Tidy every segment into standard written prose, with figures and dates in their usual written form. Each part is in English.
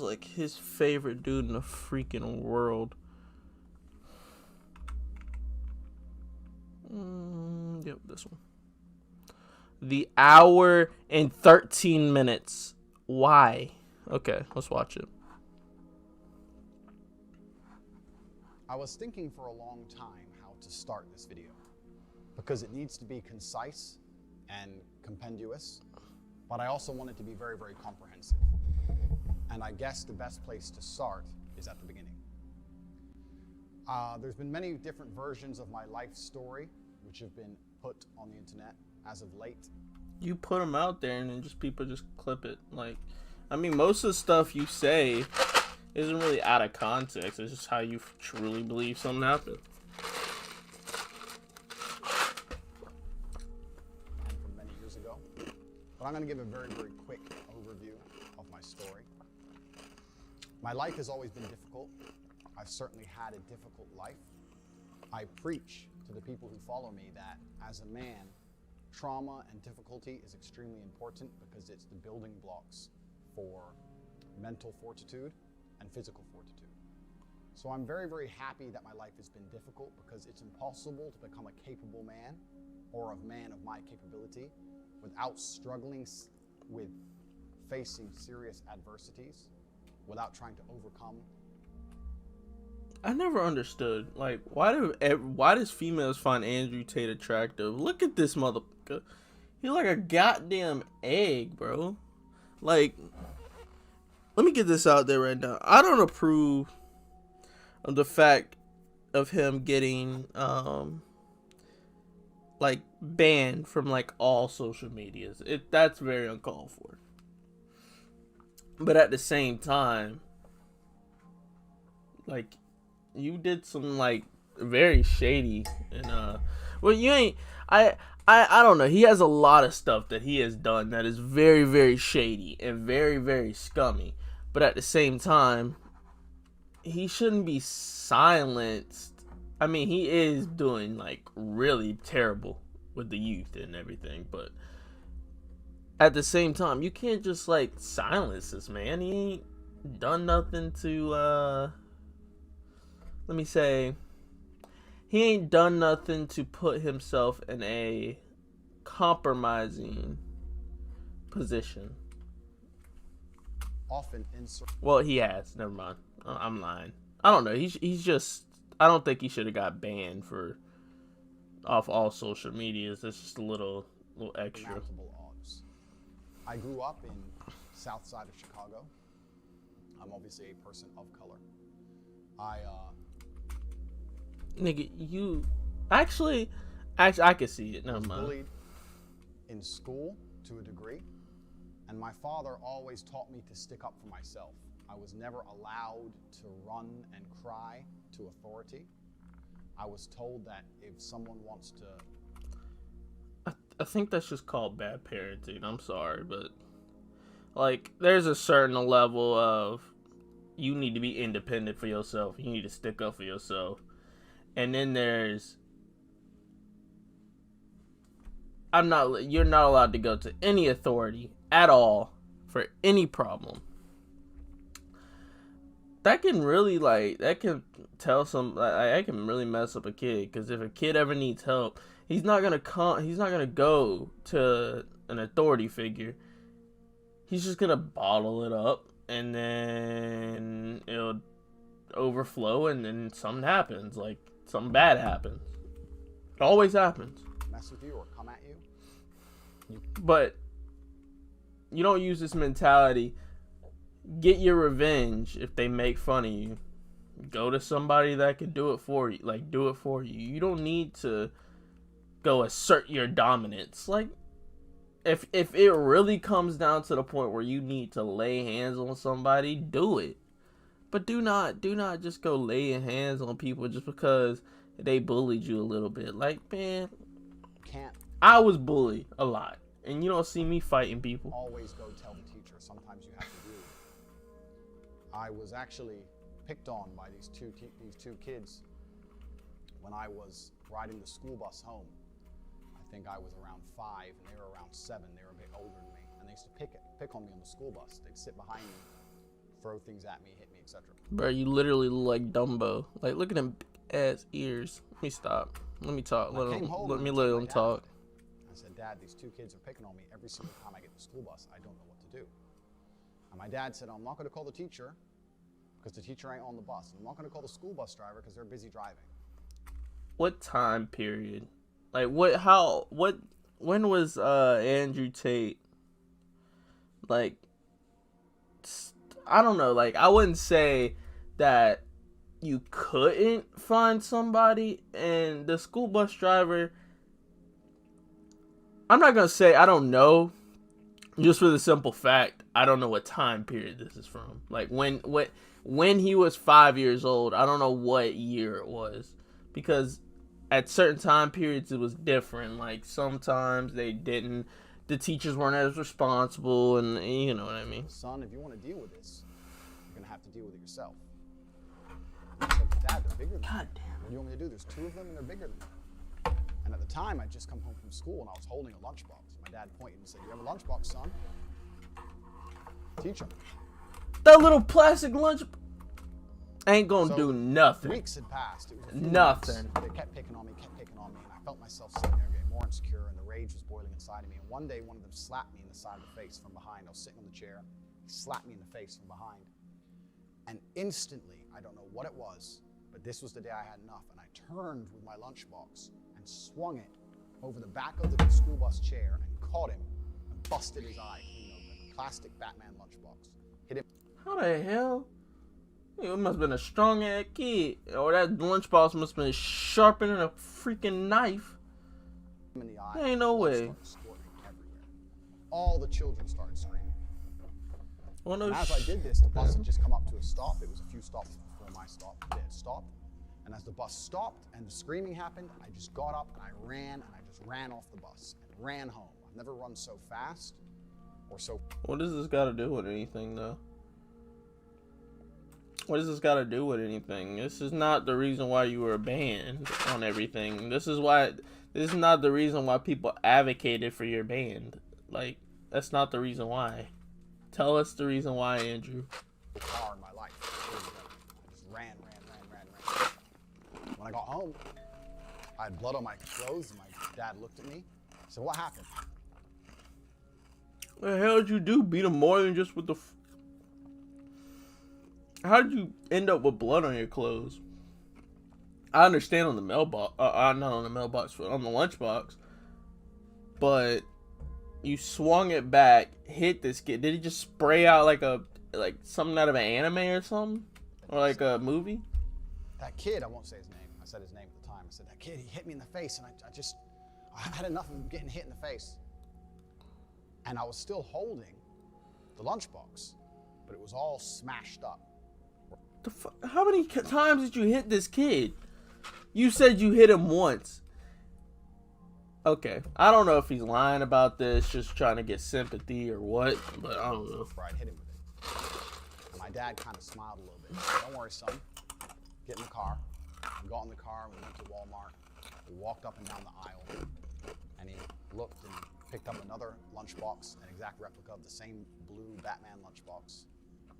like his favorite dude in the freaking world. Yep, this one. The hour and 13 minutes. Why? Okay, let's watch it. I was thinking for a long time how to start this video because it needs to be concise and compendious, but I also want it to be very, very comprehensive. And I guess the best place to start is at the beginning. There's been many different versions of my life story which have been put on the internet as of late. You put them out there and then people just clip it. Like, I mean, most of the stuff you say isn't really out of context. It's just how you truly believe something happened. And from many years ago. But I'm going to give a very, very quick overview of my story. My life has always been difficult. I've certainly had a difficult life. I preach to the people who follow me that as a man, trauma and difficulty is extremely important because it's the building blocks for mental fortitude and physical fortitude. So I'm very, very happy that my life has been difficult because it's impossible to become a capable man or a man of my capability without struggling with facing serious adversities, without trying to overcome. I never understood, like, why does females find Andrew Tate attractive? Look at this motherfucker. He's like a goddamn egg, bro. Like, let me get this out there right now. I don't approve of the fact of him getting, like, banned from, like, all social medias. That's very uncalled for. But at the same time, like, you did some, like, very shady and well, you ain't I don't know. He has a lot of stuff that he has done that is very, very shady and very, very scummy. But at the same time, he shouldn't be silenced. I mean, he is doing, like, really terrible with the youth and everything, but at the same time, you can't just, like, silence this man. He ain't done nothing to let me say, he ain't done nothing to put himself in a compromising position. Often well, he has. Never mind. I'm lying. I don't know. He's just. I don't think he should have got banned off all social medias. It's just a little extra. Odds. I grew up in South Side of Chicago. I'm obviously a person of color. Nigga, you actually, I can see it. Never mind. Bullied in school to a degree, and my father always taught me to stick up for myself. I was never allowed to run and cry to authority. I was told that if someone wants to... I think that's just called bad parenting. I'm sorry, but, like, there's a certain level of you need to be independent for yourself. You need to stick up for yourself. And then there's you're not allowed to go to any authority at all for any problem. That can really, like, that can tell that can really mess up a kid, because if a kid ever needs help, he's not gonna go to an authority figure. He's just gonna bottle it up, and then it'll overflow, and then something happens, like something bad happens. It always happens. Mess with you or come at you. But you don't use this mentality. Get your revenge if they make fun of you. Go to somebody that can do it for you. Like, do it for you. You don't need to go assert your dominance. Like, if it really comes down to the point where you need to lay hands on somebody, do it. But do not just go laying hands on people just because they bullied you a little bit. Like, man, I was bullied a lot, and you don't see me fighting people. Always go tell the teacher. Sometimes you have to do it. I was actually picked on by these two kids when I was riding the school bus home. I think I was around 5 and they were around 7. They were a bit older than me, and they used to pick on me on the school bus. They'd sit behind me, throw things at me, hit me, etc. Bro, you literally look like Dumbo. Like, look at them big ass ears. Let me stop. Let me talk. Let me let him talk. I said, Dad, these two kids are picking on me every single time I get in the school bus. I don't know what to do. And my dad said, I'm not going to call the teacher because the teacher ain't on the bus. And I'm not going to call the school bus driver because they're busy driving. What time period? Like, when was Andrew Tate, like, I don't know, like, I wouldn't say that you couldn't find somebody, and the school bus driver, I'm not gonna say I don't know, just for the simple fact I don't know what time period this is from. Like, when he was 5 years old, I don't know what year it was, because at certain time periods it was different. Like, sometimes they didn't, the teachers weren't as responsible, and you know what I mean. Son, if you want to deal with this, you're gonna have to deal with it yourself. I said, Dad, they're bigger than God me. damn. What do you want me to do? There's two of them and they're bigger than me. And at the time, I'd just come home from school and I was holding a lunchbox. My dad pointed and said, you have a lunchbox, son? Teach him. That little plastic lunch ain't gonna do nothing. Weeks had passed. It was nothing. They kept picking on me, and I felt myself sitting there getting more insecure, and the rage was boiling inside of me. And one day, one of them slapped me in the side of the face from behind. I was sitting on the chair. He slapped me in the face from behind. And instantly, I don't know what it was, but this was the day I had enough, and I turned with my lunchbox and swung it over the back of the school bus chair and caught him and busted his eye clean open. A plastic Batman lunchbox. Hit him. How the hell? It must have been a strong ass kid. Or that lunchbox must have been sharper than a freaking knife. In the eye. There ain't no way. Squirting everywhere. All the children started screaming. Well, no and as I did this, the bus had just come up to a stop. It was a few stops before my stop. It had stopped. And as the bus stopped and the screaming happened, I just got up and I just ran off the bus and ran home. I've never run so fast or so. What does this got to do with anything, though? What does this got to do with anything? This is not the reason why you were banned on everything. This is not the reason why people advocated for your band. Like, that's not the reason why. Tell us the reason why, Andrew. Far in my life. I just ran. When I got home, I had blood on my clothes, and my dad looked at me. He said, what happened? What the hell did you do? Beat him more than just with the... How did you end up with blood on your clothes? I understand on the mailbox, not on the mailbox, but on the lunchbox. But you swung it back, hit this kid. Did he just spray out like something out of an anime or something, or like a movie? That kid, I won't say his name. I said his name at the time. I said that kid, he hit me in the face, and I had enough of him getting hit in the face. And I was still holding the lunchbox, but it was all smashed up. How many times did you hit this kid? You said you hit him once. Okay, I don't know if he's lying about this, just trying to get sympathy or what, but I don't know. I hit him with it. And my dad kind of smiled a little bit. He said, don't worry, son. Get in the car. We got in the car, we went to Walmart. We walked up and down the aisle, and he looked and picked up another lunchbox, an exact replica of the same blue Batman lunchbox,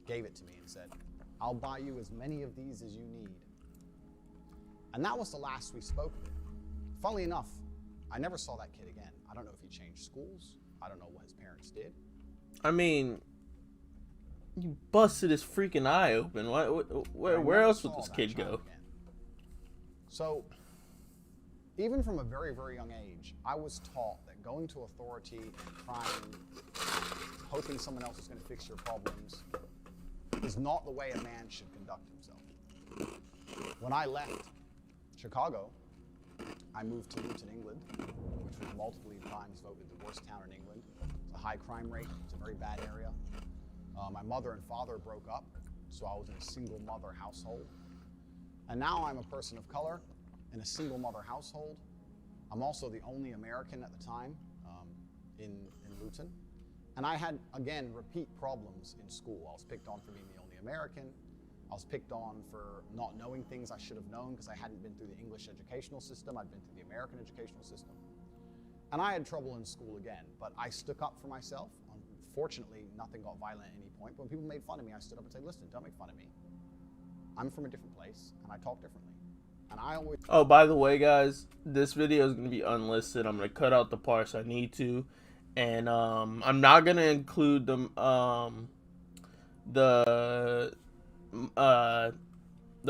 gave it to me and said, I'll buy you as many of these as you need. And that was the last we spoke of it. Funnily enough, I never saw that kid again. I don't know if he changed schools. I don't know what his parents did. I mean, you busted his freaking eye open. Where else would this kid go? Again. So, even from a very, very young age, I was taught that going to authority and crying, hoping someone else is going to fix your problems, is not the way a man should conduct himself. When I left Chicago, I moved to Luton, England, which was multiple times voted the worst town in England. It's a high crime rate. It's a very bad area. My mother and father broke up, so I was in a single mother household. And now I'm a person of color in a single mother household. I'm also the only American at the time in Luton. And I had, again, repeat problems in school. I was picked on for being the only American. I was picked on for not knowing things I should have known because I hadn't been through the English educational system. I'd been through the American educational system. And I had trouble in school again, but I stuck up for myself on Fortunately, nothing got violent at any point, but when people made fun of me, I stood up and said, listen, don't make fun of me. I'm from a different place, and I talk differently. And I always... Oh, by the way, guys, this video is going to be unlisted. I'm going to cut out the parts I need to. And I'm not going to include the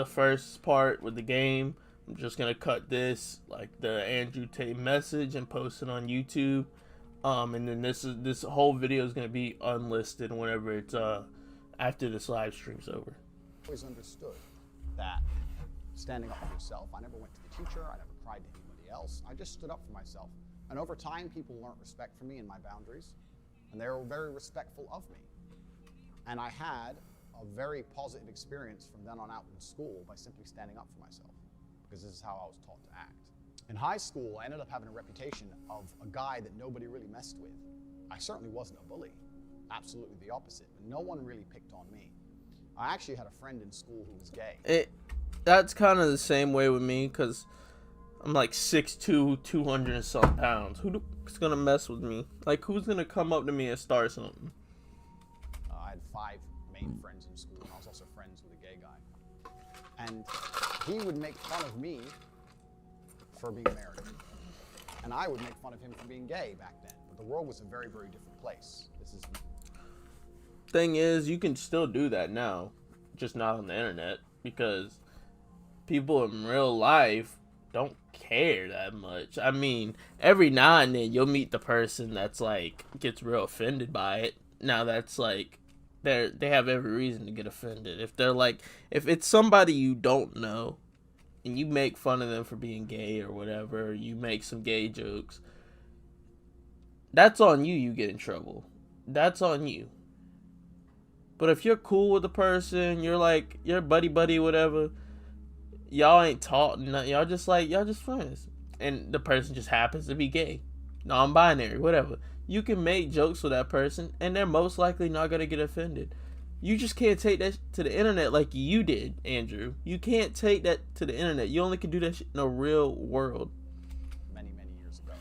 first part with the game. I'm just going to cut this, like the Andrew Tate message, and post it on YouTube. And then this whole video is going to be unlisted whenever it's after this live stream's over. I always understood that standing up for yourself, I never went to the teacher, I never cried to anybody else. I just stood up for myself. And over time, people learned respect for me and my boundaries, and they were very respectful of me. And I had a very positive experience from then on out in school by simply standing up for myself, because this is how I was taught to act. In high school, I ended up having a reputation of a guy that nobody really messed with. I certainly wasn't a bully, absolutely the opposite, but no one really picked on me. I actually had a friend in school who was gay. That's kind of the same way with me, because I'm like 6'2", 200 and some pounds. Who's going to mess with me? Like, who's going to come up to me and start something? I had 5 main friends in school, and I was also friends with a gay guy. And he would make fun of me for being married. And I would make fun of him for being gay back then. But the world was a very, very different place. Thing is, you can still do that now, just not on the internet, because people in real life don't care that much. I mean, every now and then you'll meet the person that's like gets real offended by it. Now that's like they have every reason to get offended. If it's somebody you don't know and you make fun of them for being gay or whatever, or you make some gay jokes, that's on you. You get in trouble. That's on you. But if you're cool with the person, you're buddy, whatever, y'all ain't taught nothing. Y'all just friends. And the person just happens to be gay, non-binary, whatever. You can make jokes with that person, and they're most likely not going to get offended. You just can't take that to the internet like you did, Andrew. You can't take that to the internet. You only can do that shit in the real world. Many, many years ago.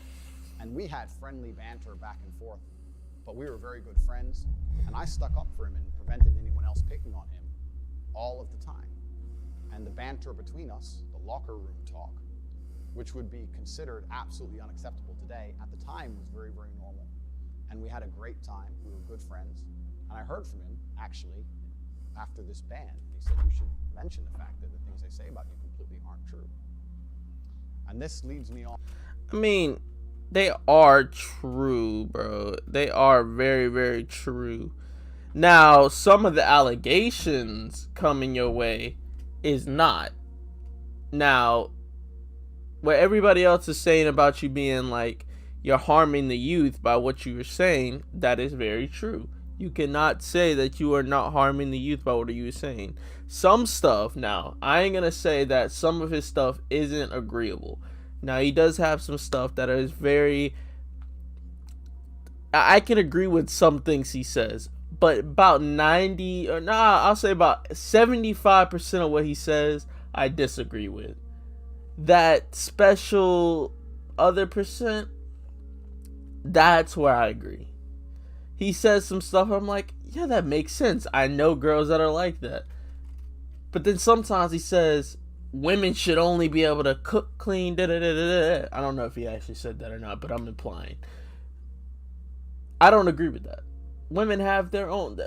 And we had friendly banter back and forth, but we were very good friends, and I stuck up for him and prevented anyone else picking on him all of the time. And the banter between us, the locker room talk, which would be considered absolutely unacceptable today, at the time was very, very normal. And we had a great time. We were good friends. And I heard from him, actually, after this ban. He said, you should mention the fact that the things they say about you completely aren't true. And this leads me on. I mean, they are true, bro. They are very, very true. Now, some of the allegations coming your way is not. Now, what everybody else is saying about you being like, you're harming the youth by what you were saying, that is very true. You cannot say that you are not harming the youth by what you were saying. Some stuff, now, I ain't gonna say that some of his stuff isn't agreeable. Now, he does have some stuff that is very... I can agree with some things he says, but about 75% of what he says, I disagree with. That special other percent, that's where I agree. He says some stuff, I'm like, yeah, that makes sense. I know girls that are like that. But then sometimes he says, women should only be able to cook, clean, da-da-da-da-da. I don't know if he actually said that or not, but I'm implying. I don't agree with that. Women have their own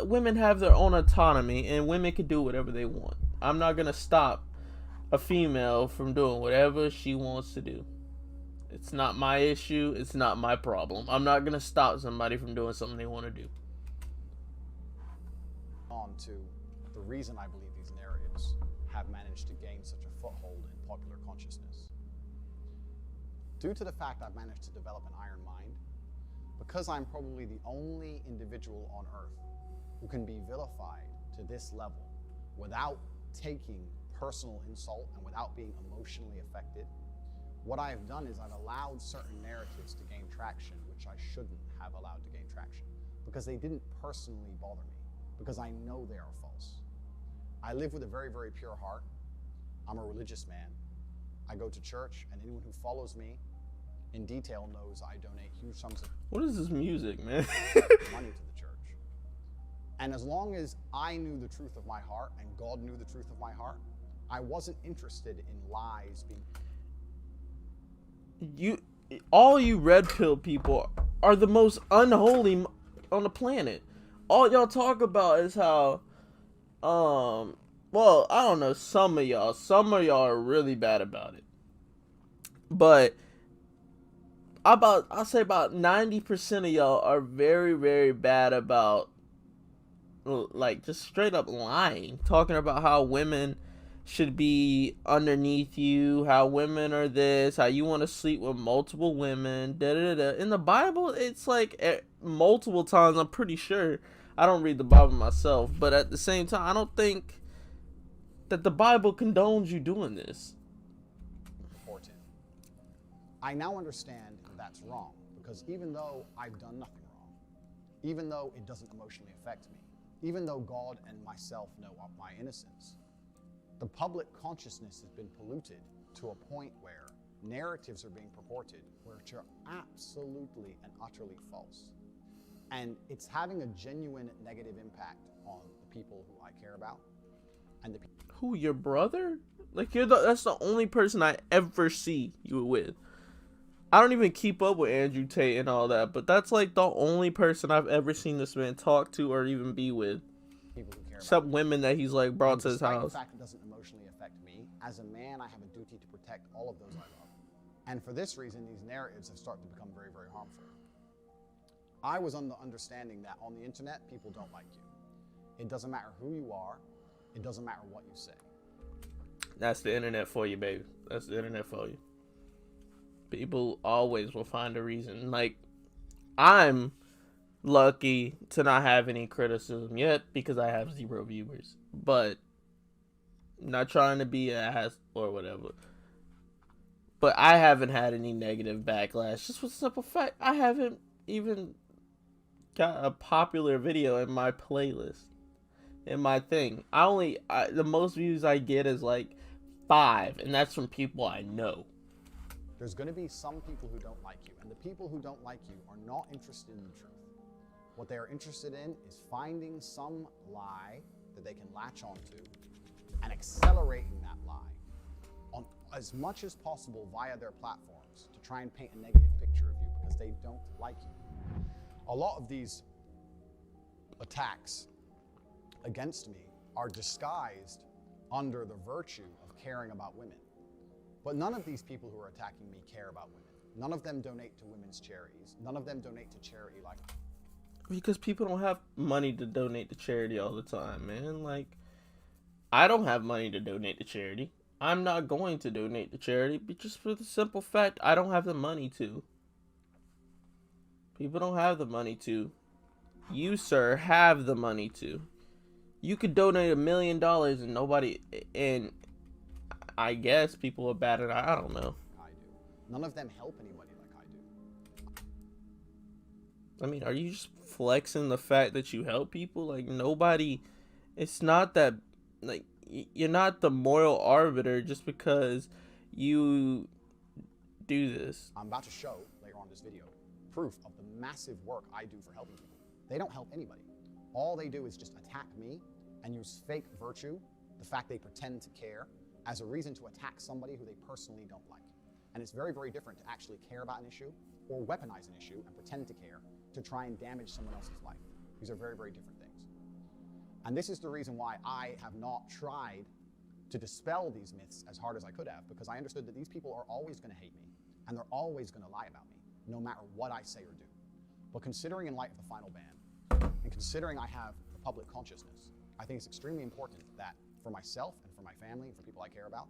autonomy, and women can do whatever they want. I'm not going to stop a female from doing whatever she wants to do. It's not my issue. It's not my problem. I'm not going to stop somebody from doing something they want to do. On to the reason I believe these narratives have managed to gain such a foothold in popular consciousness. Due to the fact I've managed to develop an iron mind, because I'm probably the only individual on earth who can be vilified to this level without taking personal insult and without being emotionally affected, what I've done is I've allowed certain narratives to gain traction, which I shouldn't have allowed to gain traction, because they didn't personally bother me, because I know they are false. I live with a very, very pure heart. I'm a religious man. I go to church, and anyone who follows me in detail knows I donate huge sums of what is this music, man? money to the church. And as long as I knew the truth of my heart and God knew the truth of my heart, I wasn't interested in lies being... All you red pill people are the most unholy on the planet. All y'all talk about is how, well, I don't know, some of y'all are really bad about it. But I'll say about 90% of y'all are very, very bad about, like, just straight up lying, talking about how women should be underneath you, how women are this, how you want to sleep with multiple women, da da da. In the Bible, it's like multiple times. I'm pretty sure. I don't read the Bible myself, but at the same time, I don't think that the Bible condones you doing this. Important. I now understand that's wrong, because even though I've done nothing wrong, even though it doesn't emotionally affect me, even though God and myself know of my innocence, the public consciousness has been polluted to a point where narratives are being purported which are absolutely and utterly false. And it's having a genuine negative impact on the people who I care about. And the people... Who, your brother? Like, that's the only person I ever see you with. I don't even keep up with Andrew Tate and all that, but that's like the only person I've ever seen this man talk to or even be with. People who care Except about women that he's like brought to his despite house. The fact it doesn't emotionally affect me, as a man, I have a duty to protect all of those I love. And for this reason, these narratives have started to become very, very harmful. I was under understanding that on the internet, people don't like you. It doesn't matter who you are. It doesn't matter what you say. That's the internet for you, baby. That's the internet for you. People always will find a reason. Like, I'm lucky to not have any criticism yet because I have 0 viewers. But not trying to be an ass or whatever. But I haven't had any negative backlash. Just for the simple fact, I haven't even got a popular video in my playlist. In my thing. The most views I get is like 5. And that's from people I know. There's going to be some people who don't like you, and the people who don't like you are not interested in the truth. What they are interested in is finding some lie that they can latch onto and accelerating that lie on as much as possible via their platforms to try and paint a negative picture of you because they don't like you. A lot of these attacks against me are disguised under the virtue of caring about women. But none of these people who are attacking me care about women. None of them donate to women's charities. None of them donate to charity like... Because people don't have money to donate to charity all the time, man. Like, I don't have money to donate to charity. I'm not going to donate to charity, but just for the simple fact I don't have the money to. People don't have the money to. You, sir, have the money to. You could donate $1 million and nobody... And I guess people are bad at it. I don't know. I do. None of them help anybody like I do. I mean, are you just flexing the fact that you help people? Like, nobody... It's not that... Like, you're not the moral arbiter just because you do this. I'm about to show, later on in this video, proof of the massive work I do for helping people. They don't help anybody. All they do is just attack me and use fake virtue, the fact they pretend to care, as a reason to attack somebody who they personally don't like. And it's very, very different to actually care about an issue or weaponize an issue and pretend to care to try and damage someone else's life. These are very, very different things. And this is the reason why I have not tried to dispel these myths as hard as I could have, because I understood that these people are always going to hate me and they're always going to lie about me, no matter what I say or do. But considering in light of the final ban, and considering I have the public consciousness, I think it's extremely important that for myself and for my family and for people I care about,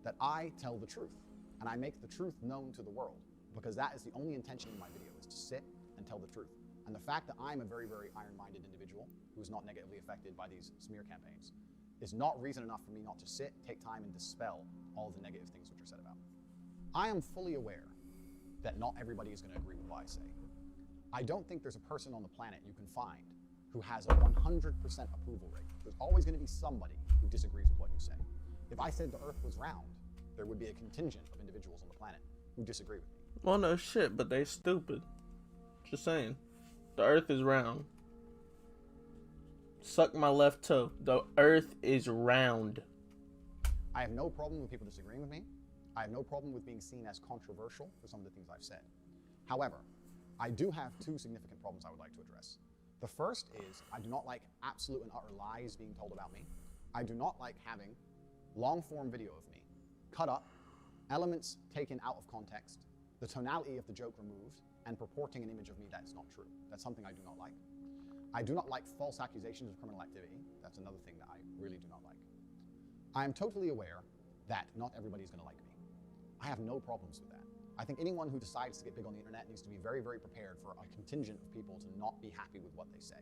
that I tell the truth and I make the truth known to the world, because that is the only intention in my video, is to sit and tell the truth. And the fact that I'm a very, very iron-minded individual who is not negatively affected by these smear campaigns is not reason enough for me not to sit, take time, and dispel all of the negative things which are said about me. I am fully aware that not everybody is going to agree with what I say. I don't think there's a person on the planet you can find who has a 100% approval rate. There's always going to be somebody who disagrees with what you say. If I said the Earth was round, there would be a contingent of individuals on the planet who disagree with me. Well, no shit, but they stupid. Just saying. The Earth is round. Suck my left toe. The earth is round. I have no problem with people disagreeing with me. I have no problem with being seen as controversial for some of the things I've said. However, I do have two significant problems I would like to address. The first is I do not like absolute and utter lies being told about me. I do not like having long-form video of me cut up, elements taken out of context, the tonality of the joke removed, and purporting an image of me that is not true. That's something I do not like. I do not like false accusations of criminal activity. That's another thing that I really do not like. I am totally aware that not everybody is going to like me. I have no problems with that. I think anyone who decides to get big on the internet needs to be very, very prepared for a contingent of people to not be happy with what they say.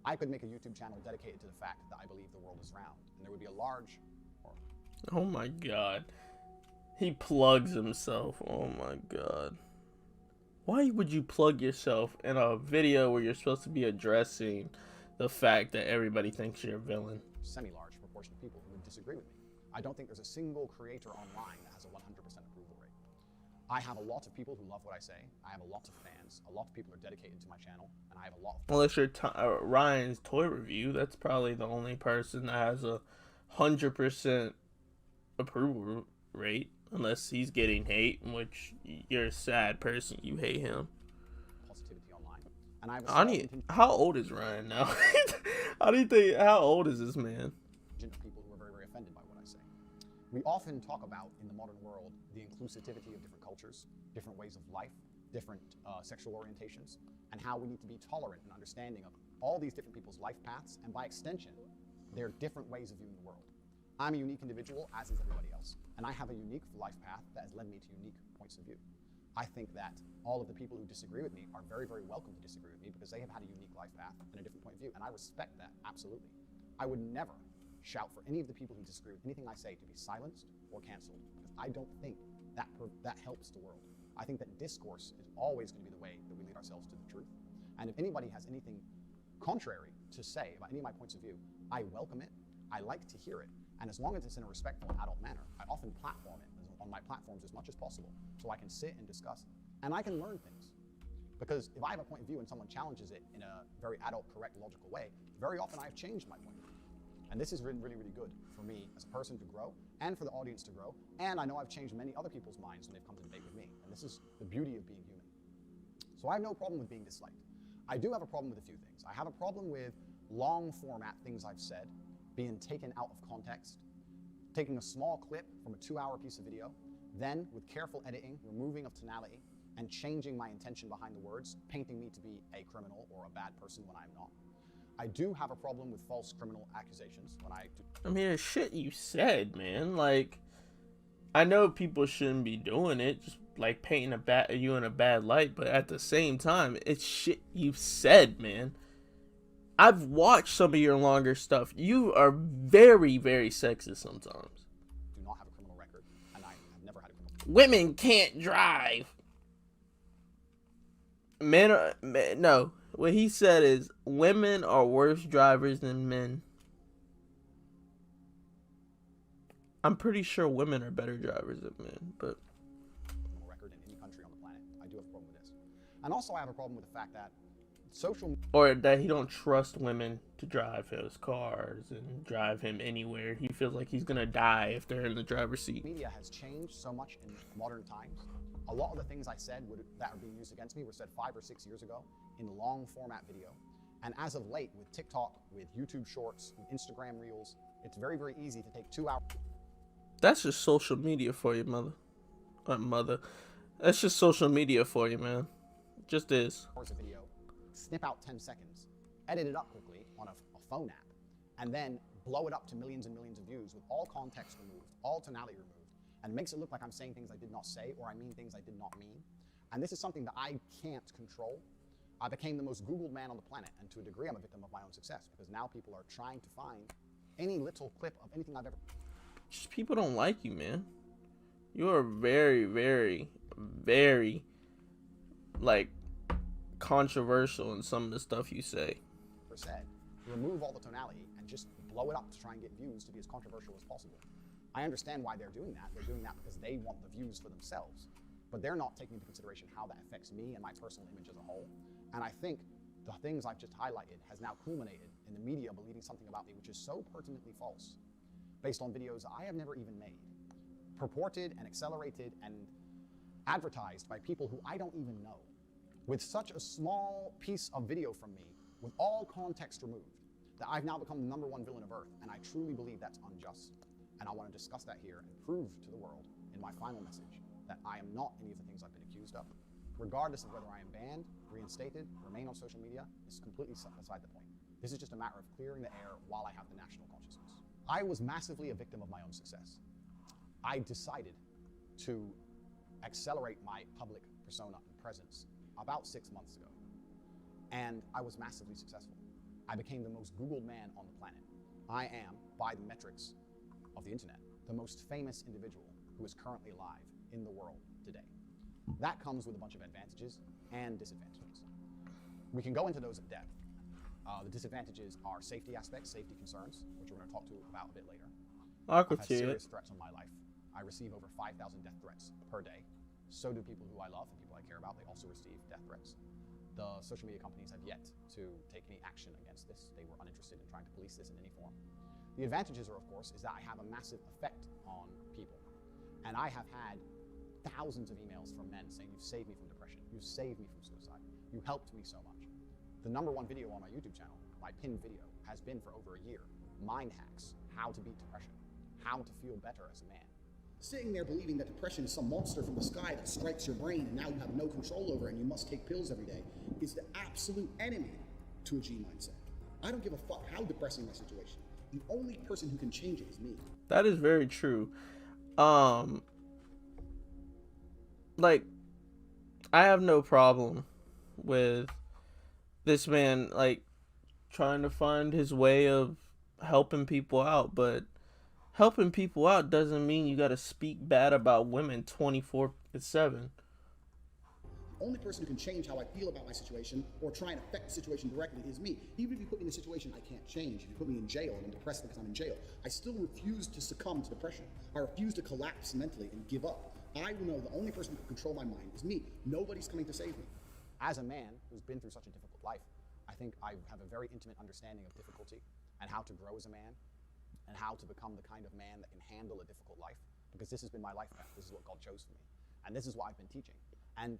I could make a YouTube channel dedicated to the fact that I believe the world is round, and there would be a large... Oh my god. He plugs himself. Oh my god. Why would you plug yourself in a video where you're supposed to be addressing the fact that everybody thinks you're a villain? Semi-large proportion of people who would disagree with me. I don't think there's a single creator online that has a 100% approval rate. I have a lot of people who love what I say. I have a lot of fans. A lot of people are dedicated to my channel, and I have a lot of... Well, it's your Ryan's toy review. That's probably the only person that has a 100% approval rate, unless he's getting hate, which you're a sad person. You hate him. Positivity online, and I have how old is Ryan now? How old is this man? People who are very, very offended by what I say. We often talk about in the modern world the inclusivity of different cultures, different ways of life, different sexual orientations, and how we need to be tolerant and understanding of all these different people's life paths, and by extension, their different ways of viewing the world. I'm a unique individual, as is everybody else, and I have a unique life path that has led me to unique points of view. I think that all of the people who disagree with me are very, very welcome to disagree with me because they have had a unique life path and a different point of view, and I respect that, absolutely. I would never shout for any of the people who disagree with anything I say to be silenced or canceled, because I don't think that helps the world. I think that discourse is always going to be the way that we lead ourselves to the truth. And if anybody has anything contrary to say about any of my points of view, I welcome it, I like to hear it, and as long as it's in a respectful and adult manner, I often platform it on my platforms as much as possible so I can sit and discuss, and I can learn things. Because if I have a point of view and someone challenges it in a very adult, correct, logical way, very often I've changed my point of view. And this has been really, really good for me as a person to grow and for the audience to grow. And I know I've changed many other people's minds when they've come to debate with me. And this is the beauty of being human. So I have no problem with being disliked. I do have a problem with a few things. I have a problem with long format things I've said being taken out of context, taking a small clip from a 2-hour piece of video, then with careful editing, removing of tonality, and changing my intention behind the words, painting me to be a criminal or a bad person when I'm not. I do have a problem with false criminal accusations when I do. I mean, it's shit you said, man. Like, I know people shouldn't be doing it, just like painting you in a bad light, but at the same time, it's shit you said, man. I've watched some of your longer stuff. You are very, very sexist sometimes. Do not have a criminal record, and I have never had a criminal record. Women can't drive. No. What he said is women are worse drivers than men. I'm pretty sure women are better drivers than men, but criminal record in any country on the planet. I do have a problem with this. And also I have a problem with the fact that or that he don't trust women to drive his cars and drive him anywhere. He feels like he's gonna die if they're in the driver's seat. Media has changed so much in modern times. A lot of the things I said that are being used against me were said 5 or 6 years ago in long format video. And as of late, with TikTok, with YouTube Shorts, with Instagram Reels, it's very, very easy to take 2 hours. That's just social media for you, mother. That's just social media for you, man. Just is. Hours of video, snip out 10 seconds, edit it up quickly on a phone app, and then blow it up to millions and millions of views with all context removed, all tonality removed, and makes it look like I'm saying things I did not say or I mean things I did not mean. And this is something that I can't control. I became the most Googled man on the planet, and to a degree I'm a victim of my own success because now people are trying to find any little clip of anything I've ever... Just people don't like you, man. You are very, very, very, like, controversial in some of the stuff you say. ...said, remove all the tonality and just blow it up to try and get views to be as controversial as possible. I understand why they're doing that. They're doing that because they want the views for themselves. But they're not taking into consideration how that affects me and my personal image as a whole. And I think the things I've just highlighted has now culminated in the media believing something about me which is so pertinently false, based on videos I have never even made, purported and accelerated and advertised by people who I don't even know, with such a small piece of video from me, with all context removed, that I've now become the #1 villain of Earth, and I truly believe that's unjust. And I want to discuss that here and prove to the world in my final message that I am not any of the things I've been accused of. Regardless of whether I am banned, reinstated, remain on social media, is completely beside the point. This is just a matter of clearing the air while I have the national consciousness. I was massively a victim of my own success. I decided to accelerate my public persona and presence about 6 months ago, and I was massively successful. I became the most Googled man on the planet. I am, by the metrics of the internet, the most famous individual who is currently alive in the world today. That comes with a bunch of advantages and disadvantages. We can go into those at depth. The disadvantages are safety aspects, safety concerns, which we're going to talk about a bit later. I've had serious threats on my life. I receive over 5,000 death threats per day. So do people who I love and people I care about. They also receive death threats. The social media companies have yet to take any action against this. They were uninterested in trying to police this in any form. The advantages are, of course, is that I have a massive effect on people. And I have had thousands of emails from men saying, "You've saved me from depression. You've saved me from suicide. You helped me so much." The #1 video on my YouTube channel, my pinned video, has been for over a year. Mind hacks, how to beat depression, how to feel better as a man. Sitting there believing that depression is some monster from the sky that strikes your brain and now you have no control over it and you must take pills every day is the absolute enemy to a G mindset. I don't give a fuck how depressing my situation. The only person who can change it is me. That is very true. Like, I have no problem with this man, like, trying to find his way of helping people out, but helping people out doesn't mean you gotta speak bad about women 24/7. The only person who can change how I feel about my situation or try and affect the situation directly is me. Even if you put me in a situation I can't change, if you put me in jail and I'm depressed because I'm in jail, I still refuse to succumb to depression. I refuse to collapse mentally and give up. I know the only person who can control my mind is me. Nobody's coming to save me. As a man who's been through such a difficult life, I think I have a very intimate understanding of difficulty and how to grow as a man and how to become the kind of man that can handle a difficult life, because this has been my life path. This is what God chose for me, and this is what I've been teaching. And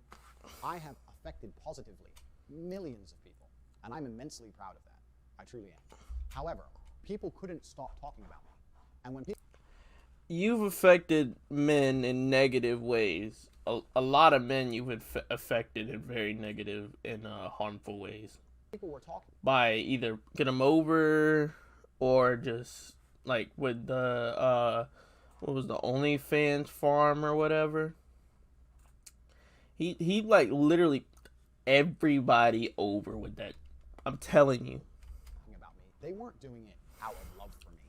I have affected positively millions of people, and I'm immensely proud of that. I truly am. However, people couldn't stop talking about me, and when people... You've affected men in negative ways. A lot of men you've affected in very negative and harmful ways. People were talking by either get them over or just like with the what was the OnlyFans farm or whatever. He like literally everybody over with that. I'm telling you. About me. They weren't doing it out of love for me.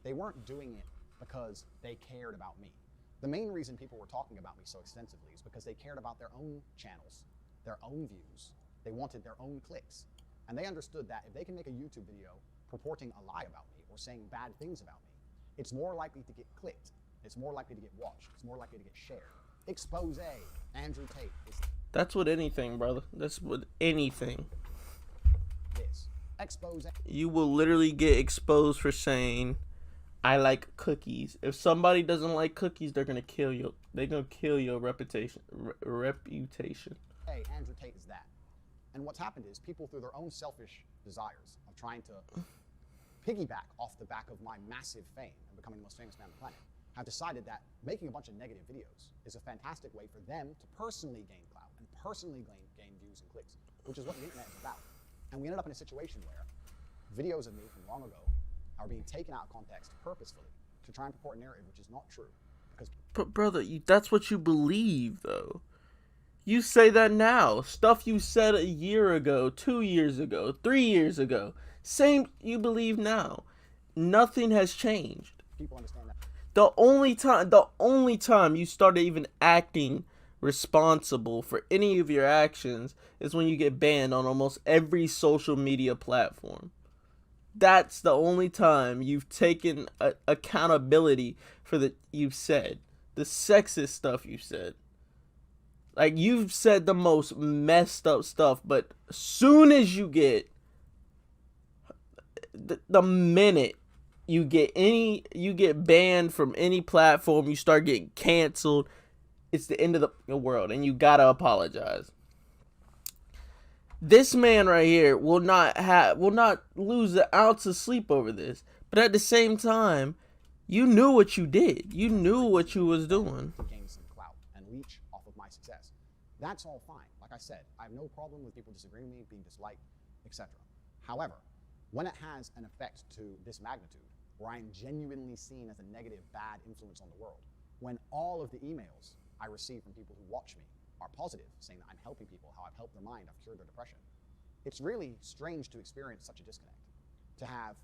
They weren't doing it because they cared about me. The main reason people were talking about me so extensively is because they cared about their own channels, their own views. They wanted their own clicks. And they understood that if they can make a YouTube video purporting a lie about me or saying bad things about me, it's more likely to get clicked. It's more likely to get watched. It's more likely to get shared. Expose Andrew Tate is... That's with anything, brother. That's with anything. This. Expose... You will literally get exposed for saying, "I like cookies." If somebody doesn't like cookies, they're gonna kill you. They're gonna kill your reputation. Hey, Andrew Tate is that. And what's happened is people, through their own selfish desires of trying to piggyback off the back of my massive fame and becoming the most famous man on the planet, have decided that making a bunch of negative videos is a fantastic way for them to personally gain clout and personally gain views and clicks, which is what the internet is about. And we ended up in a situation where videos of me from long ago are being taken out of context purposefully to try and purport a narrative which is not true. Because, but brother, that's what you believe, though. You say that now. Stuff you said a year ago, 2 years ago, 3 years ago. Same you believe now. Nothing has changed. People understand that. The only time you started even acting responsible for any of your actions is when you get banned on almost every social media platform. That's the only time you've taken accountability for you've said. The sexist stuff you said. Like, you've said the most messed up stuff, but soon as you get the minute you get banned from any platform, you start getting canceled, it's the end of the world, and you gotta apologize. This man right here will not lose an ounce of sleep over this. But at the same time, you knew what you did. You knew what you was doing. To gain some clout and leech off of my success. That's all fine. Like I said, I have no problem with people disagreeing with me, being disliked, etc. However, when it has an effect to this magnitude, where I am genuinely seen as a negative, bad influence on the world, when all of the emails I receive from people who watch me are positive, saying that I'm helping people, how I've helped their mind, I've cured their depression, it's really strange to experience such a disconnect. To have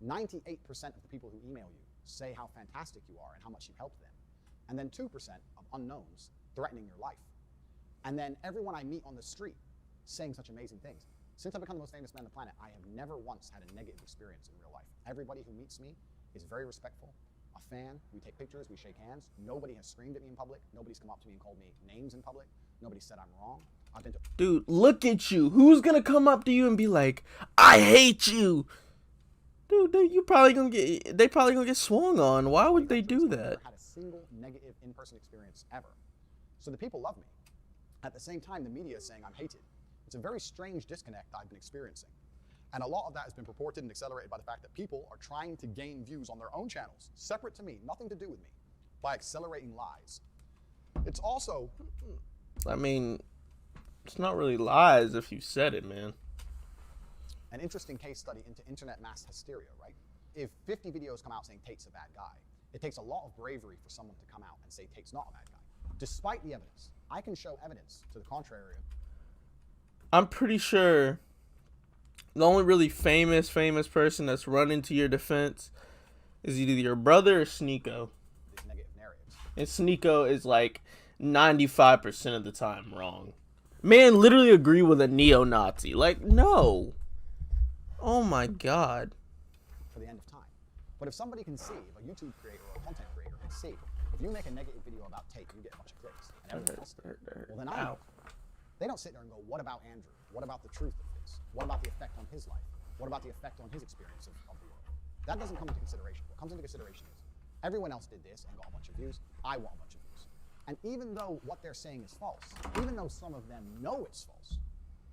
98% of the people who email you say how fantastic you are and how much you've helped them, and then 2% of unknowns threatening your life. And then everyone I meet on the street saying such amazing things. Since I've become the most famous man on the planet, I have never once had a negative experience in real life. Everybody who meets me is very respectful, a fan. We take pictures, we shake hands. Nobody has screamed at me in public. Nobody's come up to me and called me names in public. Nobody said I'm wrong. I've been to... Dude, look at you. Who's gonna come up to you and be like, I hate you? Dude, they probably gonna get swung on. Why would they do that? I've never had a single negative in-person experience ever. So the people love me. At the same time, the media is saying I'm hated. It's a very strange disconnect I've been experiencing. And a lot of that has been purported and accelerated by the fact that people are trying to gain views on their own channels, separate to me, nothing to do with me, by accelerating lies. It's also... I mean, it's not really lies if you said it, man. An interesting case study into internet mass hysteria, right? If 50 videos come out saying Tate's a bad guy, it takes a lot of bravery for someone to come out and say Tate's not a bad guy. Despite the evidence, I can show evidence to the contrary. I'm pretty sure the only really famous person that's running to your defense is either your brother or Sneeko. These negative narratives. And Sneeko is like 95% of the time wrong. Man, literally agree with a neo-Nazi. Like, no. Oh my God. For the end of time. But if somebody can see, if a YouTube creator or a content creator can see, if you make a negative video about Tate, you get a bunch of clicks. And everyone else does. Well, then I know. They don't sit there and go, what about Andrew? What about the truth of this? What about the effect on his life? What about the effect on his experience of the world? That doesn't come into consideration. What comes into consideration is, everyone else did this and got a bunch of views. I want a bunch of views. And even though what they're saying is false, even though some of them know it's false,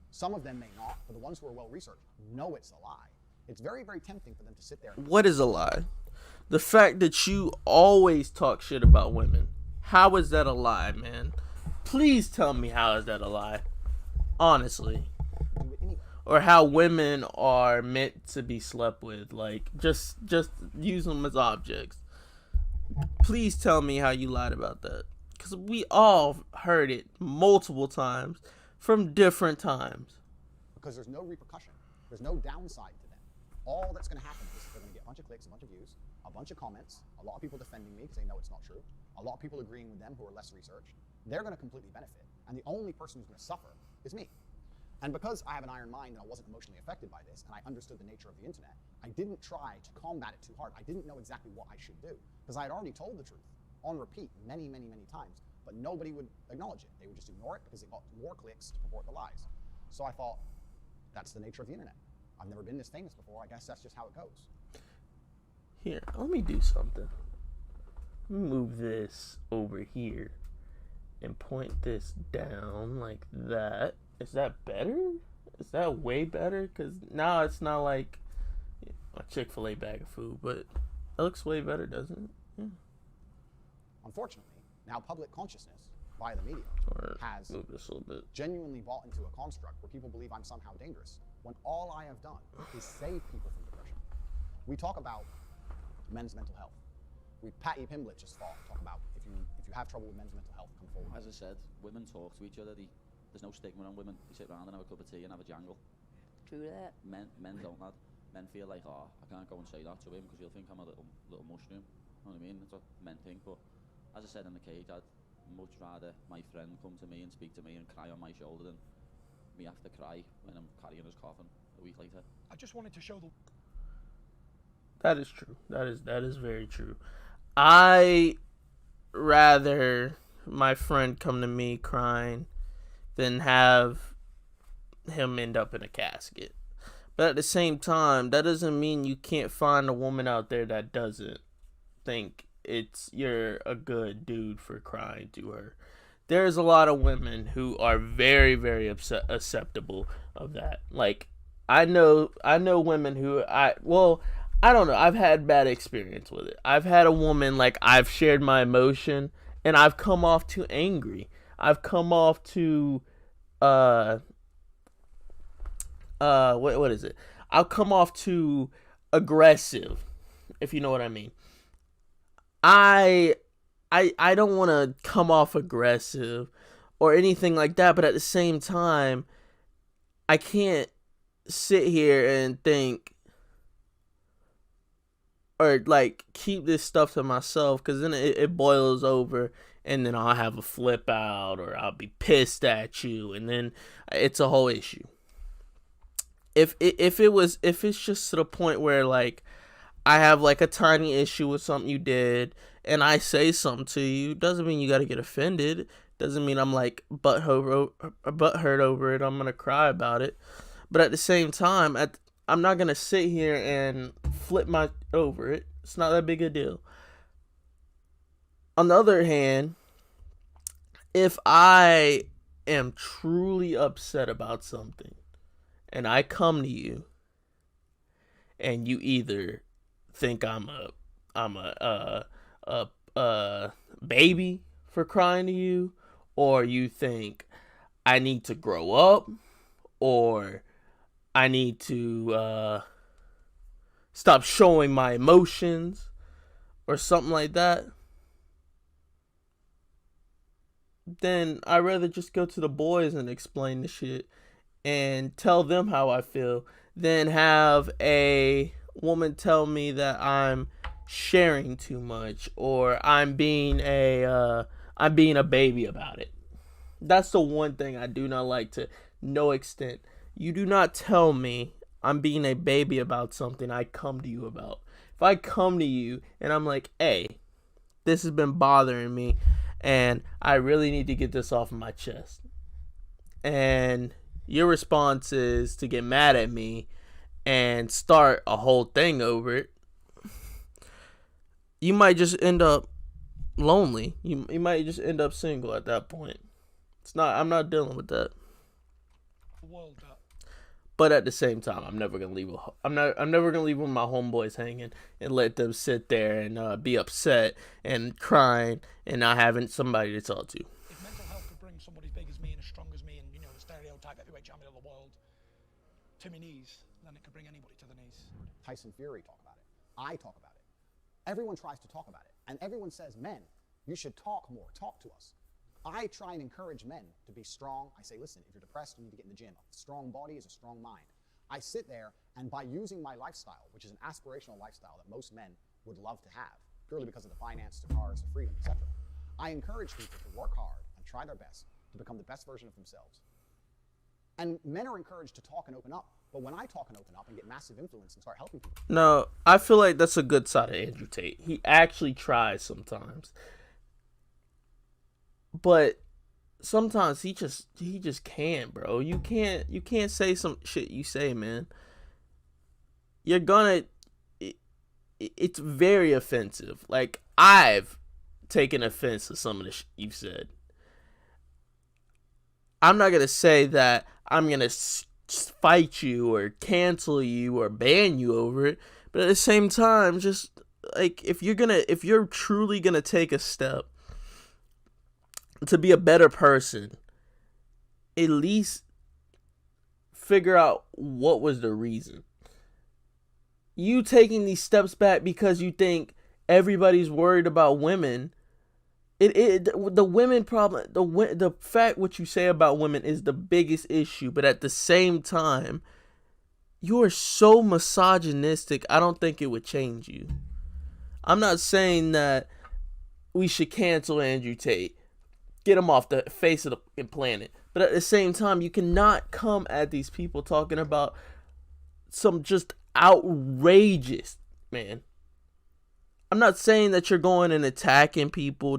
some of them may not, but the ones who are well-researched know it's a lie. It's very, very tempting for them to sit there. What is a lie? The fact that you always talk shit about women. How is that a lie, man? Please tell me how is that a lie? Honestly. Or how women are meant to be slept with. Like, just use them as objects. Please tell me how you lied about that. Because we all heard it multiple times from different times. Because there's no repercussion. There's no downside to them. All that's going to happen is they're going to get a bunch of clicks, a bunch of views, a bunch of comments, a lot of people defending me because they know it's not true, a lot of people agreeing with them who are less researched. They're going to completely benefit. And the only person who's going to suffer is me. And because I have an iron mind and I wasn't emotionally affected by this, and I understood the nature of the internet, I didn't try to combat it too hard. I didn't know exactly what I should do, because I had already told the truth on repeat many, many, many times, but nobody would acknowledge it. They would just ignore it because it got more clicks to purport the lies. So I thought, that's the nature of the internet. I've never been this famous before. I guess that's just how it goes. Here, let me do something. Let me move this over here and point this down like that. Is that better? Is that way better? Because now it's not like a Chick-fil-A bag of food, but it looks way better, doesn't it? Yeah. Unfortunately, now public consciousness via the media has move this a little bit. Genuinely bought into a construct where people believe I'm somehow dangerous, when all I have done is save people from depression. We talk about men's mental health. Patty Pimblett just talk about if you have trouble with men's mental health, come forward. As I said, women talk to each other. There's no stigma on women. They sit around and have a cup of tea and have a jangle. True that. Men don't, lad. Men feel like, oh, I can't go and say that to him because he'll think I'm a little mushroom. You know what I mean? It's a men thing. But as I said in the cage, I'd much rather my friend come to me and speak to me and cry on my shoulder than me have to cry when I'm carrying his coffin a week later. I just wanted to show the... That is true. That is very true. I rather my friend come to me crying than have him end up in a casket. But at the same time, that doesn't mean you can't find a woman out there that doesn't think you're a good dude for crying to her. There's a lot of women who are very, very acceptable of that. Like, I know women who I don't know. I've had bad experience with it. I've had a woman, like, I've shared my emotion and I've come off too angry. I've come off too what is it? I'll come off too aggressive, if you know what I mean. I don't want to come off aggressive or anything like that, but at the same time, I can't sit here and think or like keep this stuff to myself, because then it boils over and then I'll have a flip out or I'll be pissed at you and then it's a whole issue. If it's just to the point where like I have like a tiny issue with something you did and I say something to you, doesn't mean you got to get offended. Doesn't mean I'm like butthurt over it. I'm going to cry about it. But at the same time, I'm not going to sit here and flip my over it. It's not that big a deal. On the other hand, if I am truly upset about something and I come to you and you either think I'm a baby for crying to you, or you think I need to grow up, or I need to stop showing my emotions, or something like that, then I'd rather just go to the boys and explain the shit and tell them how I feel than have a woman tell me that I'm sharing too much or I'm being a baby about it. That's the one thing I do not like, to no extent. You do not tell me I'm being a baby about something I come to you about. If I come to you and I'm like, hey, this has been bothering me and I really need to get this off of my chest, and your response is to get mad at me and start a whole thing over it, you might just end up lonely. You might just end up single at that point. I'm not dealing with that. But at the same time, I'm never gonna leave with my homeboys hanging and let them sit there and be upset and crying and not having somebody to talk to. If mental health could bring somebody as big as me and as strong as me and, you know, the stereotype heavyweight champion of the world to my knees, then it could bring anybody to the knees. Tyson Fury talk about it. I talk about it. Everyone tries to talk about it. And everyone says, men, you should talk more. Talk to us. I try and encourage men to be strong. I say, listen, if you're depressed, you need to get in the gym. A strong body is a strong mind. I sit there, and by using my lifestyle, which is an aspirational lifestyle that most men would love to have, purely because of the finance, the cars, the freedom, etc., I encourage people to work hard and try their best to become the best version of themselves. And men are encouraged to talk and open up. But when I talk and open up and get massive influence and start helping people... No, I feel like that's a good side of Andrew Tate. He actually tries sometimes. But sometimes he just can't, bro. You can't say some shit you say, man. You're gonna... It's very offensive. Like, I've taken offense to some of the shit you've said. I'm not gonna say that I'm gonna fight you or cancel you or ban you over it, but at the same time, just like if you're truly gonna take a step to be a better person, at least figure out what was the reason. You taking these steps back because you think everybody's worried about women. The women problem, the fact what you say about women is the biggest issue, but at the same time, you are so misogynistic, I don't think it would change you. I'm not saying that we should cancel Andrew Tate, get him off the face of the planet, but at the same time, you cannot come at these people talking about some just outrageous, man. I'm not saying that you're going and attacking people,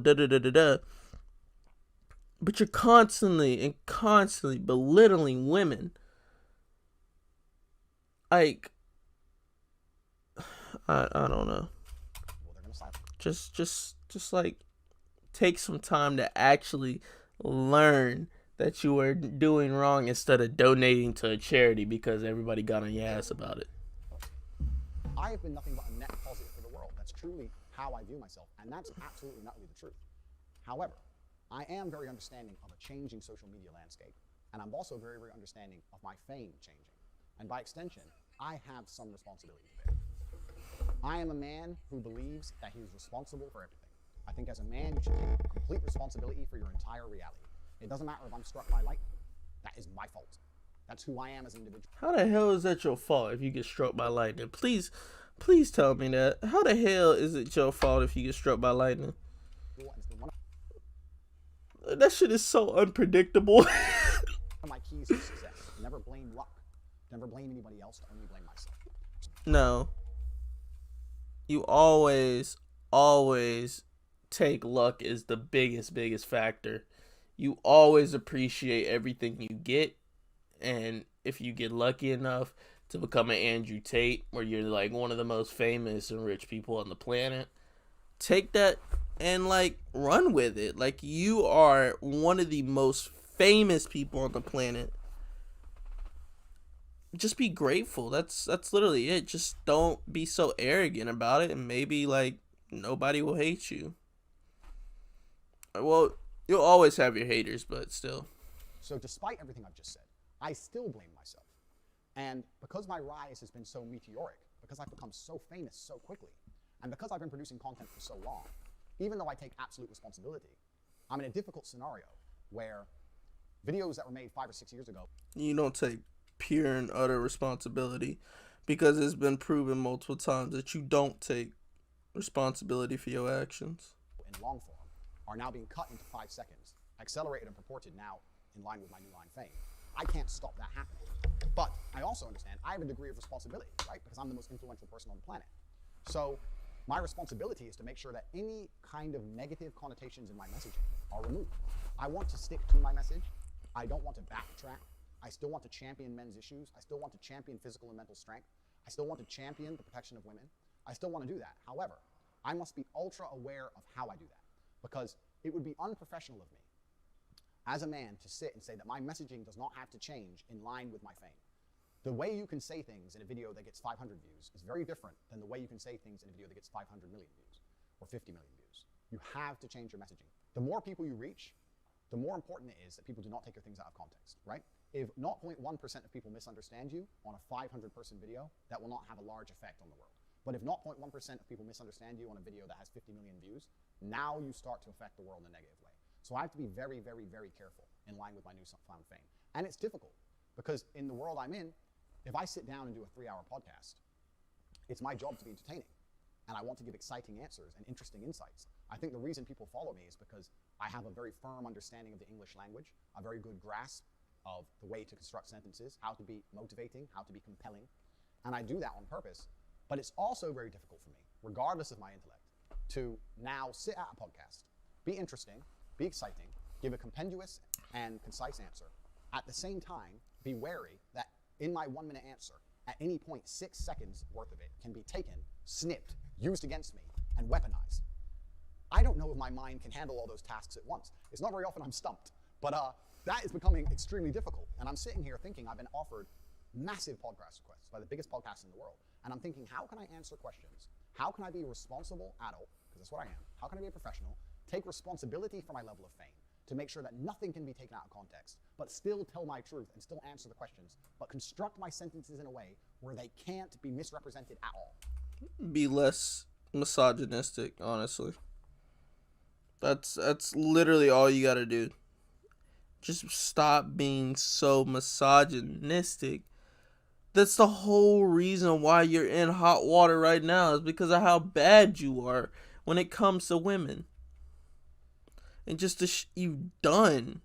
but you're constantly belittling women. Like, I don't know. Well, they're gonna silence. Just like take some time to actually learn that you are doing wrong instead of donating to a charity because everybody got on your ass about it. I have been nothing but a net positive for the world. That's truly how I view myself, and that's absolutely not really the truth. However, I am very understanding of a changing social media landscape, and I'm also very, very understanding of my fame changing. And by extension, I have some responsibility to bear. I am a man who believes that he is responsible for everything. I think as a man, you should take complete responsibility for your entire reality. It doesn't matter if I'm struck by lightning. That is my fault. That's who I am as an individual. How the hell is that your fault if you get struck by lightning? Please tell me that. How the hell is it your fault if you get struck by lightning? That shit is so unpredictable. One of my keys to success: never blame luck. Never blame anybody else. To only blame myself. No. You always take luck as the biggest factor. You always appreciate everything you get, and if you get lucky enough to become an Andrew Tate, where you're like one of the most famous and rich people on the planet, take that and like run with it. Like, you are one of the most famous people on the planet. Just be grateful. That's literally it. Just don't be so arrogant about it, and maybe like nobody will hate you. Well, you'll always have your haters, but still. So despite everything I've just said, I still blame myself. And because my rise has been so meteoric, because I've become so famous so quickly, and because I've been producing content for so long, even though I take absolute responsibility, I'm in a difficult scenario where videos that were made 5 or 6 years ago. You don't take pure and utter responsibility, because it's been proven multiple times that you don't take responsibility for your actions. In long form are now being cut into 5 seconds, accelerated and purported now in line with my new line fame. I can't stop that happening. But I also understand I have a degree of responsibility, right? Because I'm the most influential person on the planet. So my responsibility is to make sure that any kind of negative connotations in my messaging are removed. I want to stick to my message. I don't want to backtrack. I still want to champion men's issues. I still want to champion physical and mental strength. I still want to champion the protection of women. I still want to do that. However, I must be ultra aware of how I do that, because it would be unprofessional of me as a man to sit and say that my messaging does not have to change in line with my fame. The way you can say things in a video that gets 500 views is very different than the way you can say things in a video that gets 500 million views or 50 million views. You have to change your messaging. The more people you reach, the more important it is that people do not take your things out of context, right? If 0.1% of people misunderstand you on a 500-person video, that will not have a large effect on the world. But if 0.1% of people misunderstand you on a video that has 50 million views, now you start to affect the world in a negative way. So I have to be very, very, very careful in line with my newfound fame. And it's difficult, because in the world I'm in, if I sit down and do a 3-hour podcast, it's my job to be entertaining. And I want to give exciting answers and interesting insights. I think the reason people follow me is because I have a very firm understanding of the English language, a very good grasp of the way to construct sentences, how to be motivating, how to be compelling. And I do that on purpose. But it's also very difficult for me, regardless of my intellect, to now sit at a podcast, be interesting, be exciting, give a compendious and concise answer. At the same time, be wary that in my 1-minute answer, at any point, 6 seconds worth of it can be taken, snipped, used against me, and weaponized. I don't know if my mind can handle all those tasks at once. It's not very often I'm stumped, but that is becoming extremely difficult. And I'm sitting here thinking I've been offered massive podcast requests by the biggest podcasts in the world. And I'm thinking, how can I answer questions? How can I be a responsible adult, because that's what I am. How can I be a professional, take responsibility for my level of fame, to make sure that nothing can be taken out of context, but still tell my truth and still answer the questions, but construct my sentences in a way where they can't be misrepresented at all. Be less misogynistic, honestly. That's literally all you gotta do. Just stop being so misogynistic. That's the whole reason why you're in hot water right now, is because of how bad you are when it comes to women. And just you done.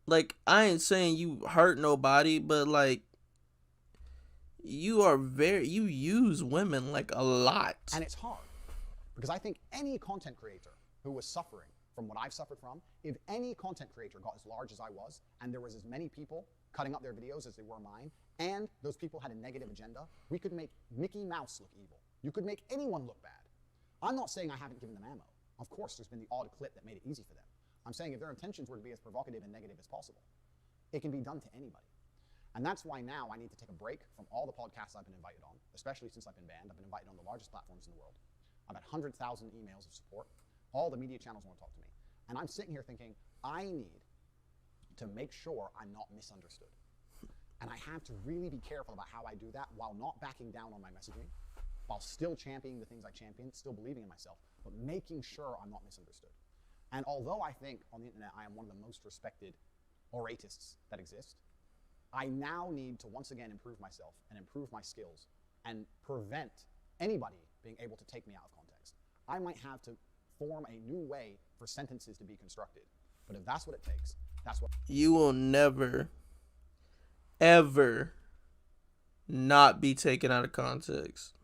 Like, I ain't saying you hurt nobody, but like, you use women like a lot. And it's hard, because I think any content creator who was suffering from what I've suffered from, if any content creator got as large as I was, and there was as many people cutting up their videos as they were mine, and those people had a negative agenda, we could make Mickey Mouse look evil. You could make anyone look bad. I'm not saying I haven't given them ammo. Of course, there's been the odd clip that made it easy for them. I'm saying if their intentions were to be as provocative and negative as possible, it can be done to anybody. And that's why now I need to take a break from all the podcasts I've been invited on, especially since I've been banned. I've been invited on the largest platforms in the world. I've had 100,000 emails of support. All the media channels want to talk to me. And I'm sitting here thinking, I need to make sure I'm not misunderstood. And I have to really be careful about how I do that while not backing down on my messaging, while still championing the things I champion, still believing in myself, but making sure I'm not misunderstood. And although I think on the internet I am one of the most respected oratists that exist, I now need to once again improve myself and improve my skills and prevent anybody being able to take me out of context. I might have to form a new way for sentences to be constructed, but if that's what it takes, that's what... You will never, ever not be taken out of context.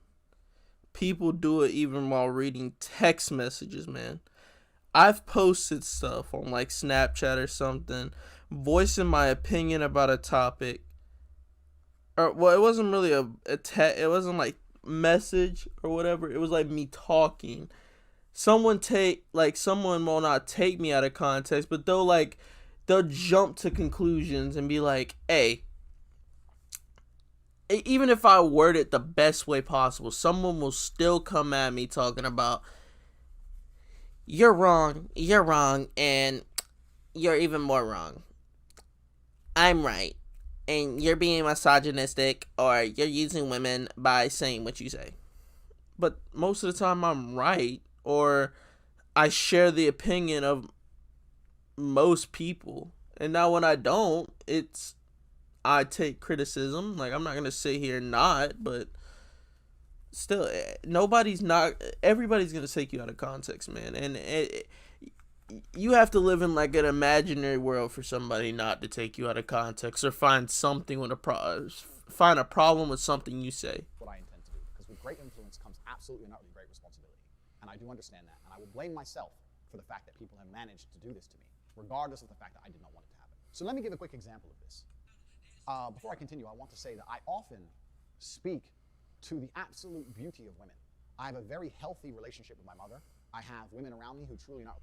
People do it even while reading text messages, man. I've posted stuff on like Snapchat or something, voicing my opinion about a topic. Or well, it wasn't really it wasn't like message or whatever. It was like me talking. Someone will not take me out of context, but they'll jump to conclusions and be like, hey, even if I word it the best way possible, someone will still come at me talking about, you're wrong, and you're even more wrong. I'm right, and you're being misogynistic, or you're using women by saying what you say. But most of the time I'm right, or I share the opinion of most people. And now when I don't, I take criticism. Like, I'm not going to sit here and not, but still, everybody's going to take you out of context, man. And you have to live in like an imaginary world for somebody not to take you out of context or find something with find a problem with something you say. What I intend to do, because with great influence comes absolutely and utterly great responsibility. And I do understand that. And I will blame myself for the fact that people have managed to do this to me, regardless of the fact that I did not want it to happen. So let me give a quick example of this. Before I continue, I want to say that I often speak to the absolute beauty of women. I have a very healthy relationship with my mother. I have women around me who truly not.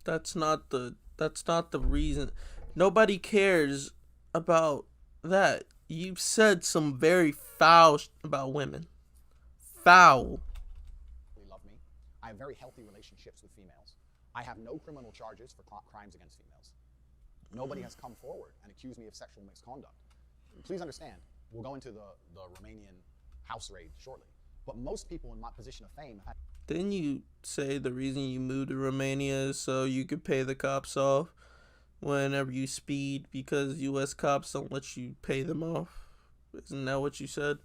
That's not the reason. Nobody cares about that. You said some very foul about women. Foul. Love me. I have very healthy relationships with females. I have no criminal charges for crimes against females. Nobody has come forward and accused me of sexual misconduct. Please understand, we'll go into the Romanian house raid shortly. But most people in my position of fame have had... Didn't you say the reason you moved to Romania is so you could pay the cops off whenever you speed because U.S. cops don't let you pay them off? Isn't that what you said?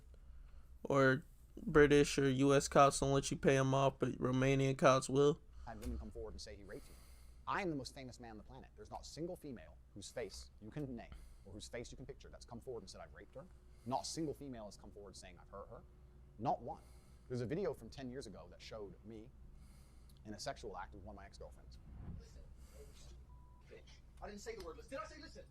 Or British or U.S. cops don't let you pay them off, but Romanian cops will? I had women come forward and say he raped me. I am the most famous man on the planet. There's not a single female whose face you can name or whose face you can picture that's come forward and said I've raped her. Not a single female has come forward saying I've hurt her. Not one. There's a video from 10 years ago that showed me in a sexual act with one of my ex-girlfriends. Listen, bitch. I didn't say the word listen. Did I say listen?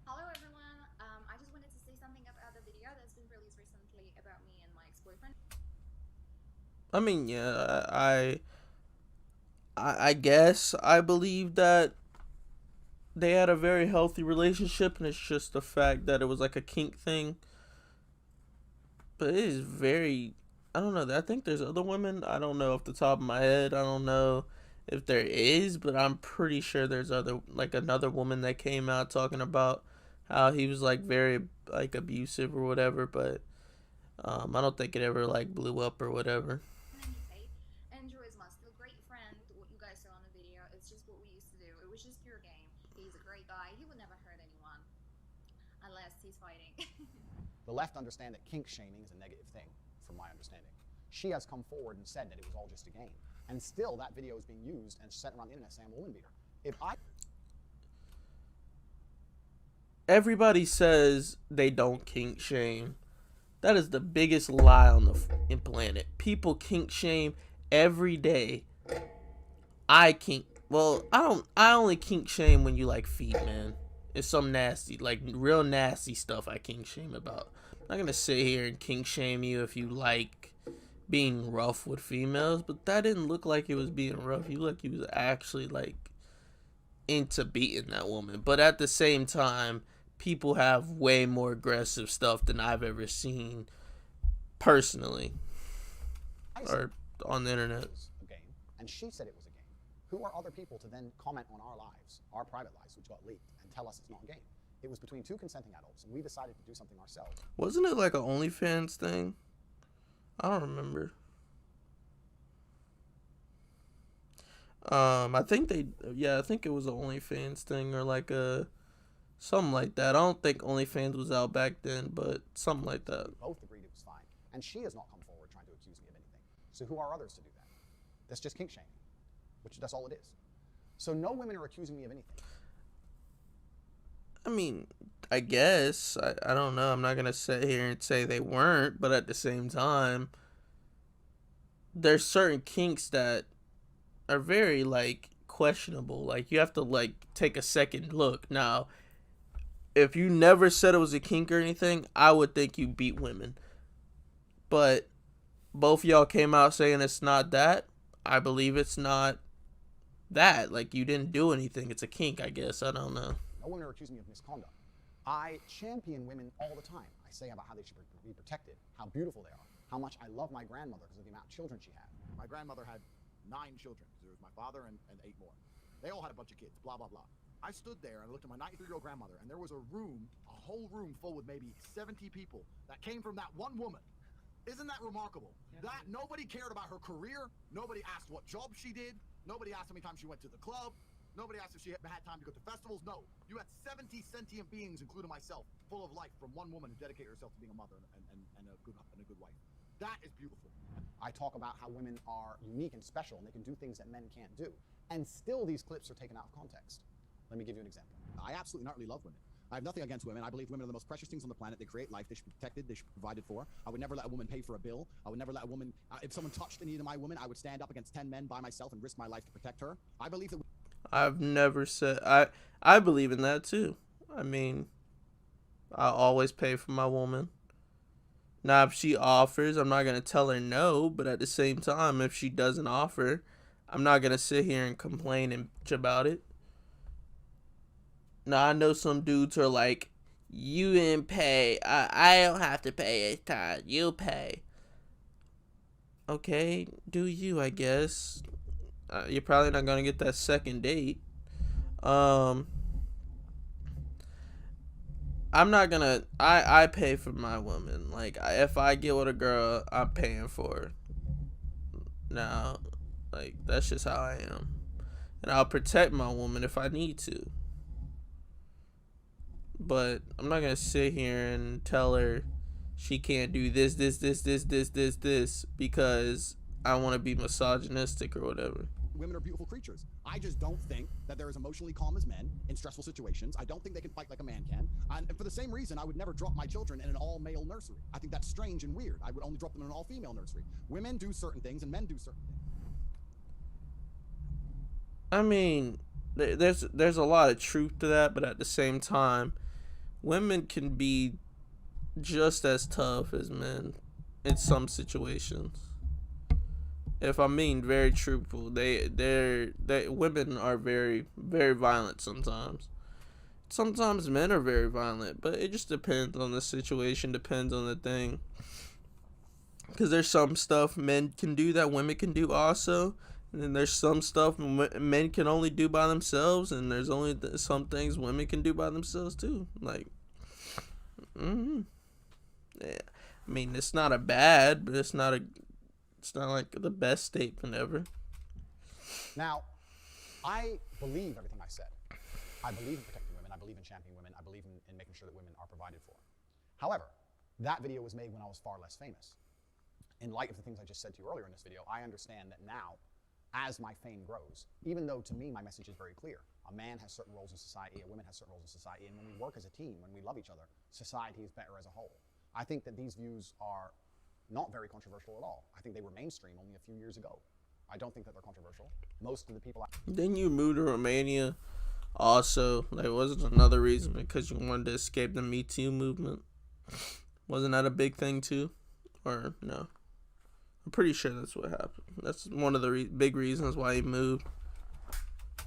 Hello everyone, I just wanted to say something about the video that's been released recently about me and my ex-boyfriend. I mean, yeah, I guess I believe that they had a very healthy relationship, and it's just the fact that it was like a kink thing. But it is very, I don't know, I think there's other women, I don't know off the top of my head, I don't know if there is, but I'm pretty sure there's another woman that came out talking about how he was like very like abusive or whatever, but I don't think it ever like blew up or whatever. My name is Tate. Andrew is my still great friend. What you guys saw on the video, it's just what we used to do. It was just pure game. He's a great guy. He would never hurt anyone unless he's fighting. The left understand that kink shaming is a negative thing, from my understanding. She has come forward and said that it was all just a game. And still, that video is being used and sent around the internet saying I'm a woman beater. Everybody says they don't kink shame. That is the biggest lie on the planet. People kink shame every day. I kink Well, I only kink shame when you like feet, man. It's some nasty, like real nasty stuff I kink shame about. I'm not gonna sit here and kink shame you if you like being rough with females, but that didn't look like it was being rough. You look like you was actually like into beating that woman. But at the same time, people have way more aggressive stuff than I've ever seen personally or on the internet. A game, and she said it was a game. Who are other people to then comment on our lives, our private lives, which got leaked, and tell us it's not a game? It was between two consenting adults, and we decided to do something ourselves. Wasn't it like an OnlyFans thing? I don't remember. I think I think it was an OnlyFans thing or like a something like that. I don't think OnlyFans was out back then, but something like that. Both agreed it was fine, and she has not come forward trying to accuse me of anything. So who are others to do that? That's just kink shaming, which that's all it is. So no women are accusing me of anything. I mean, I guess I don't know. I'm not gonna sit here and say they weren't, but at the same time, there's certain kinks that are very like questionable. Like you have to like take a second look. Now, if you never said it was a kink or anything, I would think you beat women. But both y'all came out saying it's not that. I believe it's not that. Like you didn't do anything. It's a kink, I guess. I don't know. No women are accusing me of misconduct. I champion women all the time. I say about how they should be protected, how beautiful they are, how much I love my grandmother because of the amount of children she had. My grandmother had 9 children. There was my father and 8 more. They all had a bunch of kids, blah, blah, blah. I stood there and I looked at my 93-year-old grandmother, and there was a whole room full with maybe 70 people that came from that one woman. Isn't that remarkable? Yeah. That nobody cared about her career. Nobody asked what job she did. Nobody asked how many times she went to the club. Nobody asked if she had time to go to festivals. No. You had 70 sentient beings, including myself, full of life from one woman who dedicated herself to being a mother and a good wife. That is beautiful. I talk about how women are unique and special and they can do things that men can't do. And still these clips are taken out of context. Let me give you an example. I absolutely not really love women. I have nothing against women. I believe women are the most precious things on the planet. They create life. They should be protected. They should be provided for. I would never let a woman pay for a bill. I would never let a woman, if someone touched any of my women, I would stand up against 10 men by myself and risk my life to protect her. I believe that. I've never said I believe in that too. I mean, I always pay for my woman. Now, if she offers, I'm not gonna tell her no. But at the same time, if she doesn't offer, I'm not gonna sit here and complain and bitch about it. Now, I know some dudes are like, you didn't pay. I don't have to pay this time. You pay. Okay, do you, I guess. You're probably not going to get that second date. I'm not going to... I pay for my woman. Like, if I get with a girl, I'm paying for her. Now, like, that's just how I am. And I'll protect my woman if I need to. But I'm not gonna sit here and tell her she can't do this because I want to be misogynistic or whatever. Women are beautiful creatures. I just don't think that they're as emotionally calm as men in stressful situations. I don't think they can fight like a man can. And for the same reason, I would never drop my children in an all-male nursery. I think that's strange and weird. I would only drop them in an all-female nursery. Women do certain things and men do certain things. I mean, there's a lot of truth to that, but at the same time, women can be just as tough as men in some situations. If I'm being very truthful, women are very, very violent sometimes. Sometimes men are very violent, but it just depends on the situation, depends on the thing. Because there's some stuff men can do that women can do also. And then there's some stuff men can only do by themselves, and there's only some things women can do by themselves too. Like, yeah. I mean, it's not a bad, but it's not like the best statement ever. Now, I believe everything I said. I believe in protecting women. I believe in championing women. I believe in making sure that women are provided for. However, that video was made when I was far less famous. In light of the things I just said to you earlier in this video, I understand that now, as my fame grows, even though to me my message is very clear, a man has certain roles in society, a woman has certain roles in society, and when we work as a team, when we love each other, society is better as a whole. I think that these views are not very controversial at all. I think they were mainstream only a few years ago. I don't think that they're controversial. Most of the people Then you moved to Romania. Also, like, wasn't another reason because you wanted to escape the Me Too movement? Wasn't that a big thing too, or no? I'm pretty sure that's what happened. That's one of the big reasons why he moved.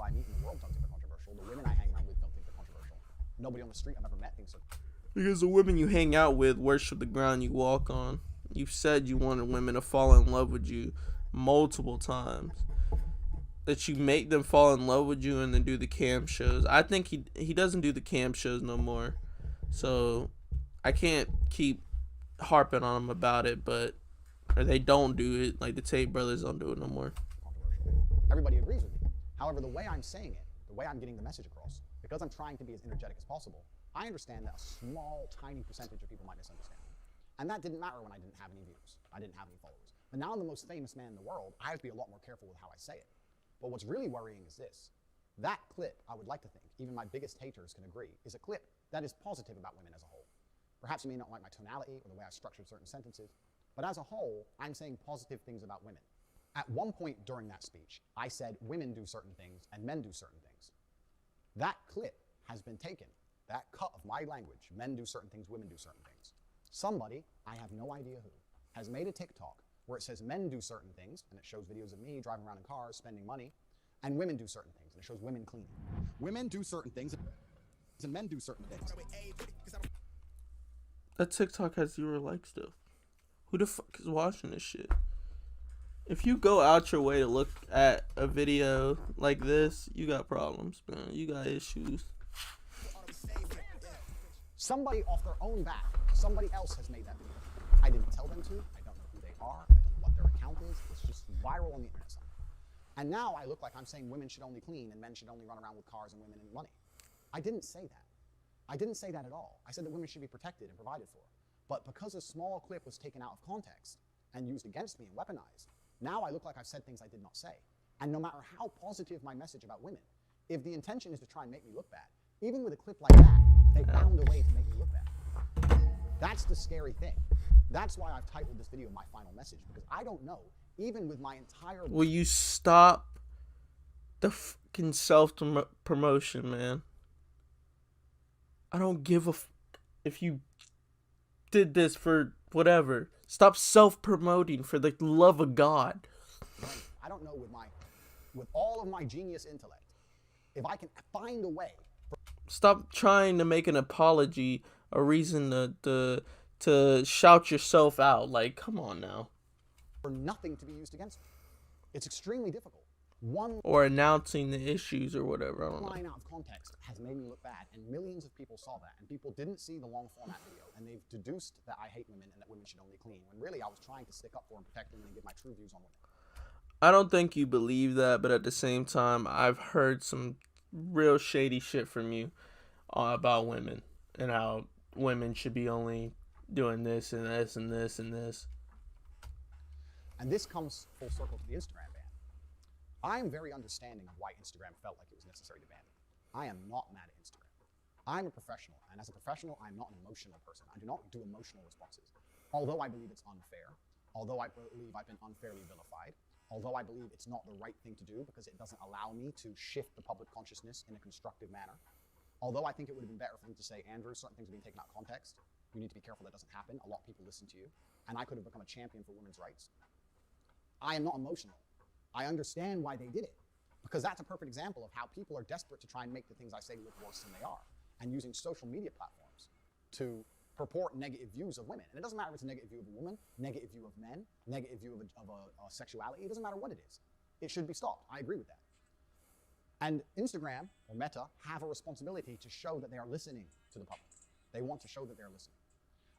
I meet in the world don't think they're controversial. The women I hang around with don't think they're controversial. Nobody on the street I've ever met thinks so. Because the women you hang out with worship the ground you walk on. You've said you wanted women to fall in love with you multiple times. That you make them fall in love with you and then do the cam shows. I think he doesn't do the cam shows no more. So I can't keep harping on him about it, but or they don't do it. Like the Tate brothers don't do it no more. Controversial. Everybody agrees with me. However, the way I'm saying it, the way I'm getting the message across, because I'm trying to be as energetic as possible, I understand that a small, tiny percentage of people might misunderstand me. And that didn't matter when I didn't have any views. I didn't have any followers. But now I'm the most famous man in the world. I have to be a lot more careful with how I say it. But what's really worrying is this. That clip, I would like to think, even my biggest haters can agree, is a clip that is positive about women as a whole. Perhaps you may not like my tonality or the way I structured certain sentences, but as a whole, I'm saying positive things about women. At one point during that speech, I said women do certain things and men do certain things. That clip has been taken, that cut of my language, men do certain things, women do certain things. Somebody, I have no idea who, has made a TikTok where it says men do certain things, and it shows videos of me driving around in cars, spending money, and women do certain things, and it shows women cleaning. Women do certain things, and men do certain things. That TikTok has 0 likes though. Who the fuck is watching this shit? If you go out your way to look at a video like this, you got problems, man. You got issues. Somebody off their own back, somebody else has made that video. I didn't tell them to. I don't know who they are. I don't know what their account is. It's just viral on the internet somewhere. And now I look like I'm saying women should only clean and men should only run around with cars and women and money. I didn't say that. I didn't say that at all. I said that women should be protected and provided for. But because a small clip was taken out of context and used against me and weaponized, now I look like I've said things I did not say. And no matter how positive my message about women, if the intention is to try and make me look bad, even with a clip like that, they found a way to make me look bad. That's the scary thing. That's why I've titled this video My Final Message, because I don't know, even with my entire... Will you stop the fucking self-promotion, man? I don't give a if you did this for whatever. Stop self-promoting for the love of God. I don't know, with all of my genius intellect, if I can find a way... Stop trying to make an apology a reason to shout yourself out. Like, come on now. For nothing to be used against me. It's extremely difficult. Or announcing the issues or whatever. I don't know. Line out of context has made me look bad, and millions of people saw that, and people didn't see the long format video, and they've deduced that I hate women and that women should only clean, when really I was trying to stick up for and protect women and give my true views on women. I don't think you believe that, but at the same time, I've heard some real shady shit from you about women and how women should be only doing this and this and this and this. And this comes full circle to the Instagram ban. I'm very understanding of why Instagram felt like it was necessary to ban me. I am not mad at Instagram. I'm a professional, and as a professional, I'm not an emotional person. I do not do emotional responses. Although I believe it's unfair, although I believe I've been unfairly vilified, although I believe it's not the right thing to do because it doesn't allow me to shift the public consciousness in a constructive manner, although I think it would have been better for me to say, Andrew, certain things are being taken out of context. You need to be careful that doesn't happen. A lot of people listen to you, and I could have become a champion for women's rights. I am not emotional. I understand why they did it, because that's a perfect example of how people are desperate to try and make the things I say look worse than they are, and using social media platforms to purport negative views of women. And it doesn't matter if it's a negative view of a woman, negative view of men, negative view of a sexuality. It doesn't matter what it is. It should be stopped. I agree with that. And Instagram, or Meta, have a responsibility to show that they are listening to the public. They want to show that they're listening.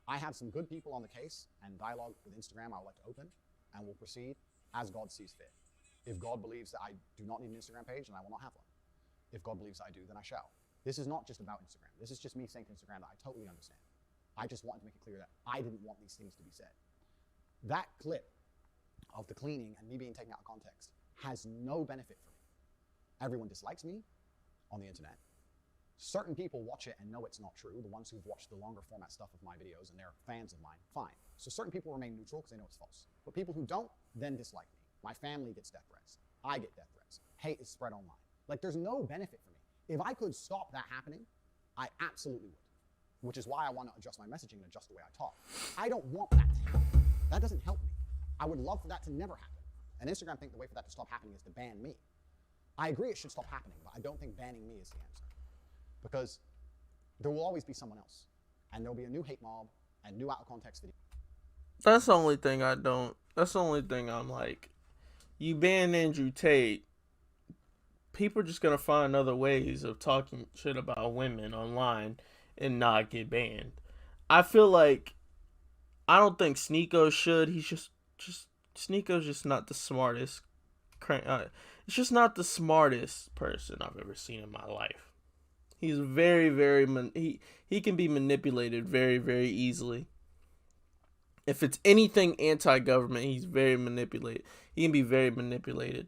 I have some good people on the case, and dialogue with Instagram I would like to open, and we'll proceed as God sees fit. If God believes that I do not need an Instagram page, then I will not have one. If God believes that I do, then I shall. This is not just about Instagram. This is just me saying to Instagram that I totally understand. I just wanted to make it clear that I didn't want these things to be said. That clip of the cleaning and me being taken out of context has no benefit for me. Everyone dislikes me on the internet. Certain people watch it and know it's not true, the ones who've watched the longer format stuff of my videos and they're fans of mine, fine. So certain people remain neutral because they know it's false. But people who don't, then dislike me. My family gets death threats. I get death threats. Hate is spread online. Like, there's no benefit for me. If I could stop that happening, I absolutely would. Which is why I want to adjust my messaging and adjust the way I talk. I don't want that to happen. That doesn't help me. I would love for that to never happen. And Instagram think the way for that to stop happening is to ban me. I agree it should stop happening, but I don't think banning me is the answer. Because there will always be someone else. And there'll be a new hate mob and new out of context video. That's the only thing I don't. That's the only thing I'm like. You ban Andrew Tate, people are just gonna find other ways of talking shit about women online and not get banned. I feel like I don't think Sneeko should. He's just Sneeko's just not the smartest. It's just not the smartest person I've ever seen in my life. He's very, very he can be manipulated very, very easily. If it's anything anti-government, he's very manipulated. He can be very manipulated.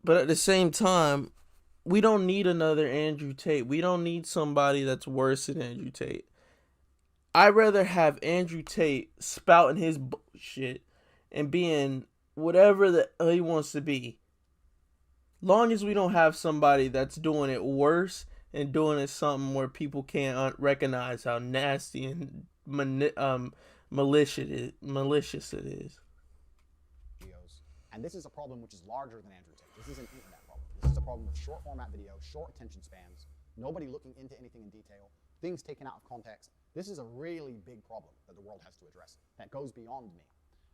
But at the same time, we don't need another Andrew Tate. We don't need somebody that's worse than Andrew Tate. I'd rather have Andrew Tate spouting his bullshit and being whatever that he wants to be. Long as we don't have somebody that's doing it worse and doing it something where people can't recognize how nasty and malicious it is. And this is a problem which is larger than Andrew Tate. This is an internet problem. This is a problem with short format video, short attention spans, nobody looking into anything in detail, things taken out of context. This is a really big problem that the world has to address that goes beyond me.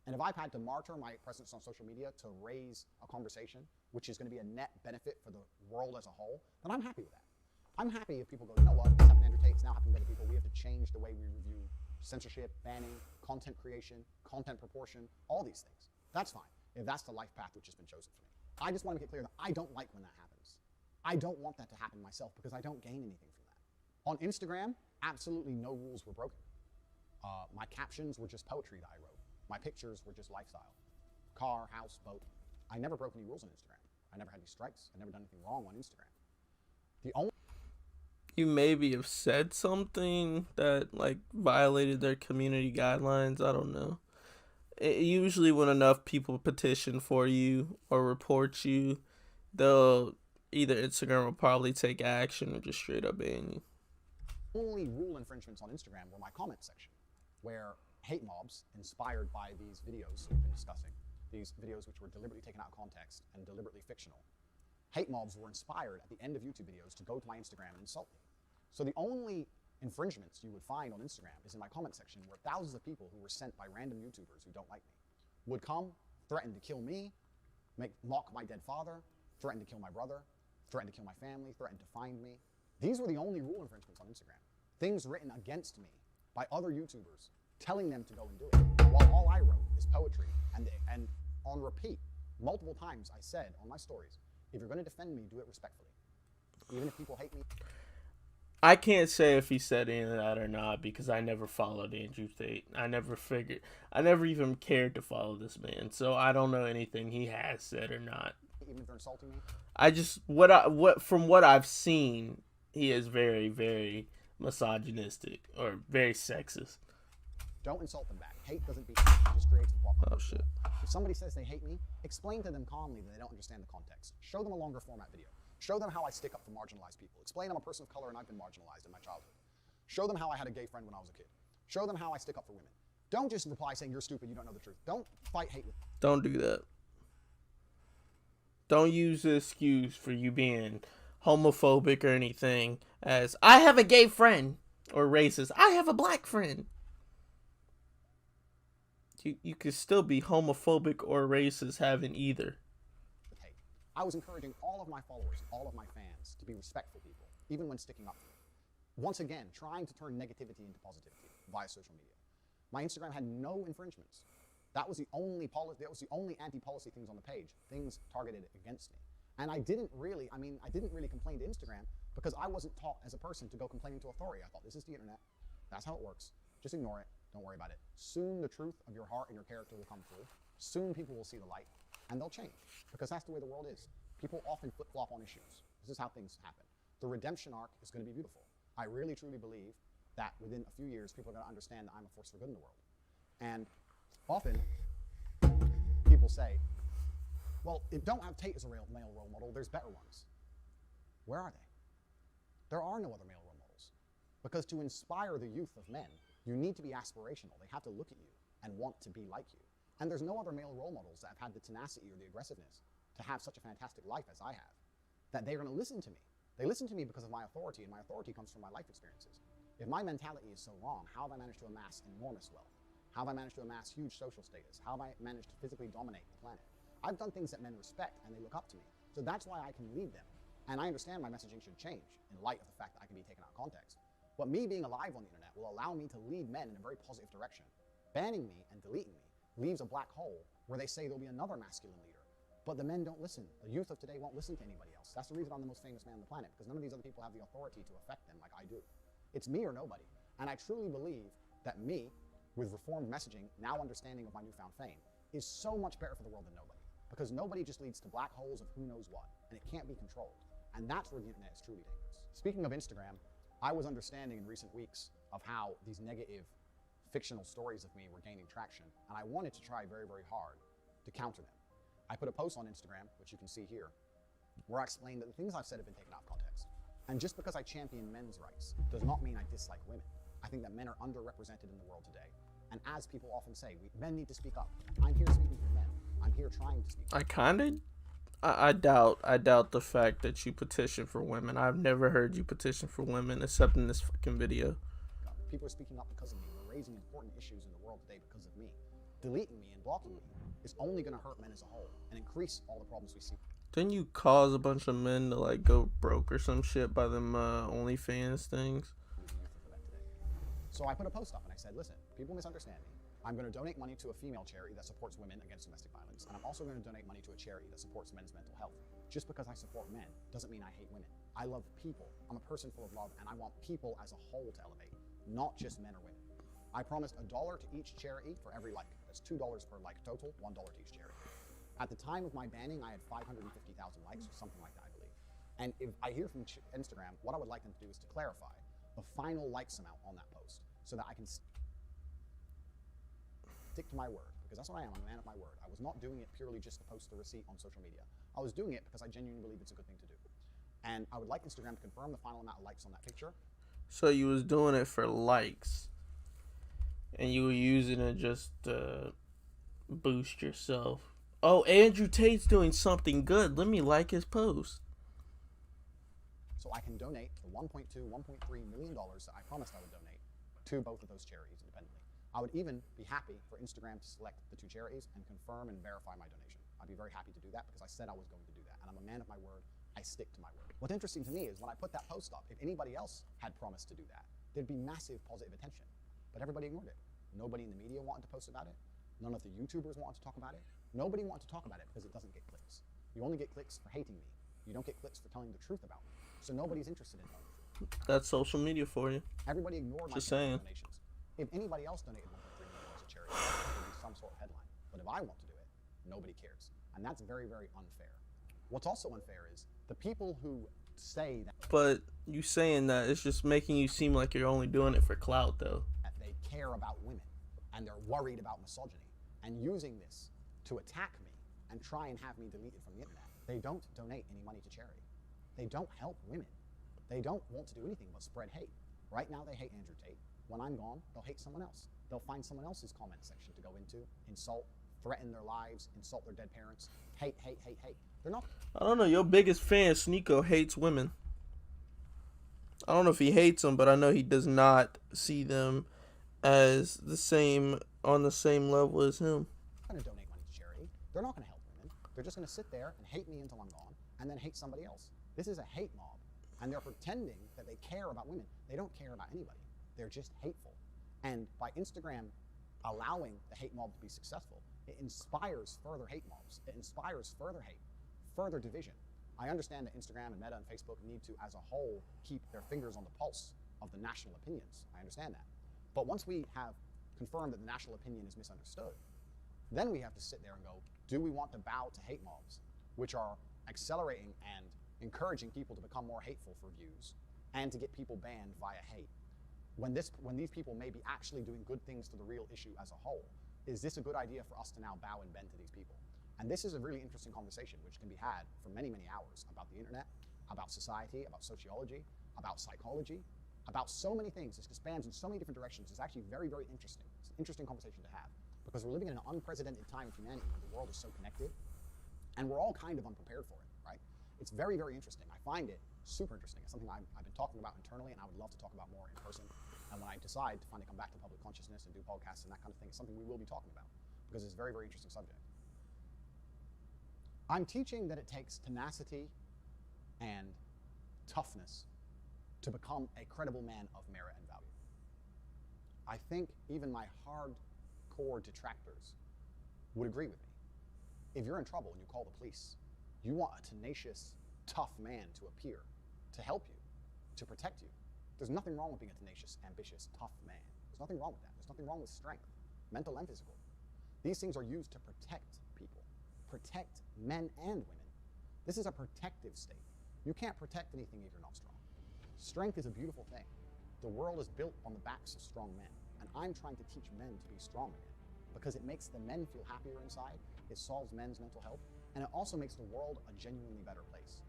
And if I've had to martyr my presence on social media to raise a conversation, which is going to be a net benefit for the world as a whole, then I'm happy with that. I'm happy if people go, you know what, this happened to Andrew Tate, it's now happening to other people. We have to change the way we review censorship, banning, content creation, content proportion, all these things. That's fine, if that's the life path which has been chosen for me. I just want to make it clear that I don't like when that happens. I don't want that to happen myself because I don't gain anything from that. On Instagram, absolutely no rules were broken. My captions were just poetry that I wrote. My pictures were just lifestyle. Car, house, boat. I never broke any rules on Instagram. I never had any strikes. I never done anything wrong on Instagram. The only You maybe have said something that like violated their community guidelines. I don't know. Usually when enough people petition for you or report you, they'll either Instagram will probably take action or just straight up ban you. only rule infringements on Instagram were my comment section, where hate mobs inspired by these videos we've been discussing, these videos which were deliberately taken out of context and deliberately fictional, hate mobs were inspired at the end of YouTube videos to go to my Instagram and insult me. So the only infringements you would find on Instagram is in my comment section, where thousands of people who were sent by random YouTubers who don't like me would come, threaten to kill me, mock my dead father, threaten to kill my brother, threaten to kill my family, threaten to find me. These were the only rule infringements on Instagram. Things written against me by other YouTubers, telling them to go and do it, while all I wrote is poetry. And on repeat, multiple times I said on my stories, if you're going to defend me, do it respectfully. Even if people hate me. I can't say if he said any of that or not because I never followed Andrew Tate. I never even cared to follow this man, so I don't know anything he has said or not. Even if they're insulting me. I just from what I've seen, he is very, very misogynistic or very sexist. Don't insult them back. Hate doesn't beat hate. It just creates a problem. Oh shit. If somebody says they hate me, explain to them calmly that they don't understand the context. Show them a longer format video. Show them how I stick up for marginalized people. Explain I'm a person of color and I've been marginalized in my childhood. Show them how I had a gay friend when I was a kid. Show them how I stick up for women. Don't just reply saying you're stupid, you don't know the truth. Don't fight hate with me. Don't do that. Don't use the excuse for you being homophobic or anything as I have a gay friend or racist. I have a black friend. You could still be homophobic or racist having either. Hate. I was encouraging all of my followers, all of my fans to be respectful people, even when sticking up for me. Once again, trying to turn negativity into positivity via social media. My Instagram had no infringements. That was the only anti-policy things on the page, things targeted against me. And I didn't really complain to Instagram because I wasn't taught as a person to go complaining to authority. I thought, this is the internet. That's how it works. Just ignore it. Don't worry about it. Soon the truth of your heart and your character will come through. Soon people will see the light and they'll change because that's the way the world is. People often flip-flop on issues. This is how things happen. The redemption arc is going to be beautiful. I really truly believe that within a few years, people are going to understand that I'm a force for good in the world. And often, people people say, well, if don't have Tate as a male role model, there's better ones. Where are they? There are no other male role models. Because to inspire the youth of men, you need to be aspirational. They have to look at you and want to be like you. And there's no other male role models that have had the tenacity or the aggressiveness to have such a fantastic life as I have, that they're going to listen to me. They listen to me because of my authority, and my authority comes from my life experiences. If my mentality is so wrong, how have I managed to amass enormous wealth? How have I managed to amass huge social status? How have I managed to physically dominate the planet? I've done things that men respect and they look up to me. So that's why I can lead them. And I understand my messaging should change in light of the fact that I can be taken out of context. But me being alive on the internet will allow me to lead men in a very positive direction. Banning me and deleting me leaves a black hole where they say there'll be another masculine leader. But the men don't listen. The youth of today won't listen to anybody else. That's the reason I'm the most famous man on the planet, because none of these other people have the authority to affect them like I do. It's me or nobody. And I truly believe that me, with reformed messaging, now understanding of my newfound fame, is so much better for the world than nobody. Because nobody just leads to black holes of who knows what, and it can't be controlled. And that's where the internet is truly dangerous. Speaking of Instagram, I was understanding in recent weeks of how these negative fictional stories of me were gaining traction, and I wanted to try very, very hard to counter them. I put a post on Instagram, which you can see here, where I explained that the things I've said have been taken out of context. And just because I champion men's rights does not mean I dislike women. I think that men are underrepresented in the world today. And as people often say, men need to speak up. I'm here speaking for men. I'm here trying to speak up. I doubt the fact that you petition for women. I've never heard you petition for women except in this fucking video. People are speaking up because of me. We're raising important issues in the world today because of me. Deleting me and blocking me is only going to hurt men as a whole and increase all the problems we see. Didn't you cause a bunch of men to like go broke or some shit by them OnlyFans things? So I put a post up and I said, listen, people misunderstand me. I'm going to donate money to a female charity that supports women against domestic violence, and I'm also going to donate money to a charity that supports men's mental health. Just because I support men doesn't mean I hate women. I love people. I'm a person full of love, and I want people as a whole to elevate, not just men or women. I promised $1 to each charity for every like. That's $2 per like total, $1 to each charity. At the time of my banning, I had 550,000 likes or something like that, I believe. And if I hear from Instagram, what I would like them to do is to clarify the final likes amount on that post so that I can stick to my word, because that's what I am. I'm a man of my word. I was not doing it purely just to post the receipt on social media. I was doing it because I genuinely believe it's a good thing to do. And I would like Instagram to confirm the final amount of likes on that picture. So you was doing it for likes, and you were using it just to boost yourself. Oh, Andrew Tate's doing something good. Let me like his post. So I can donate the $1.2, $1.3 million that I promised I would donate to both of those charities independently. I would even be happy for Instagram to select the two charities and confirm and verify my donation. I'd be very happy to do that because I said I was going to do that. And I'm a man of my word. I stick to my word. What's interesting to me is when I put that post up, if anybody else had promised to do that, there'd be massive positive attention. But everybody ignored it. Nobody in the media wanted to post about it. None of the YouTubers wanted to talk about it. Nobody wanted to talk about it because it doesn't get clicks. You only get clicks for hating me. You don't get clicks for telling the truth about me. So nobody's interested in telling the truth. That's social media for you. Everybody ignored my donations. If anybody else donated $1.3 million to charity, there would be some sort of headline. But if I want to do it, nobody cares. And that's very, very unfair. What's also unfair is the people who say that... But you saying that, it's just making you seem like you're only doing it for clout, though. ...that they care about women, and they're worried about misogyny, and using this to attack me and try and have me deleted from the internet. They don't donate any money to charity. They don't help women. They don't want to do anything but spread hate. Right now, they hate Andrew Tate. When I'm gone, they'll hate someone else. They'll find someone else's comment section to go into, insult, threaten their lives, insult their dead parents. Hate, hate, hate, hate. They're not... I don't know. Your biggest fan, Sneeko, hates women. I don't know if he hates them, but I know he does not see them as the same, on the same level as him. They're not going to donate money to charity. They're not going to help women. They're just going to sit there and hate me until I'm gone, and then hate somebody else. This is a hate mob, and they're pretending that they care about women. They don't care about anybody. They're just hateful. And by Instagram allowing the hate mob to be successful, it inspires further hate mobs. It inspires further hate, further division. I understand that Instagram and Meta and Facebook need to, as a whole, keep their fingers on the pulse of the national opinions. I understand that. But once we have confirmed that the national opinion is misunderstood, then we have to sit there and go, do we want to bow to hate mobs, which are accelerating and encouraging people to become more hateful for views and to get people banned via hate? When these people may be actually doing good things for the real issue as a whole, is this a good idea for us to now bow and bend to these people? And this is a really interesting conversation which can be had for many, many hours about the internet, about society, about sociology, about psychology, about so many things. This expands in so many different directions. It's actually very, very interesting. It's an interesting conversation to have because we're living in an unprecedented time of humanity where the world is so connected and we're all kind of unprepared for it, right? It's very, very interesting. I find it super interesting. It's something I've been talking about internally and I would love to talk about more in person. And when I decide to finally come back to public consciousness and do podcasts and that kind of thing, it's something we will be talking about because it's a very, very interesting subject. I'm teaching that it takes tenacity and toughness to become a credible man of merit and value. I think even my hardcore detractors would agree with me. If you're in trouble and you call the police, you want a tenacious, tough man to appear, to help you, to protect you. There's nothing wrong with being a tenacious, ambitious, tough man. There's nothing wrong with that. There's nothing wrong with strength, mental and physical. These things are used to protect people, protect men and women. This is a protective state. You can't protect anything if you're not strong. Strength is a beautiful thing. The world is built on the backs of strong men, and I'm trying to teach men to be strong again because it makes the men feel happier inside, it solves men's mental health, and it also makes the world a genuinely better place.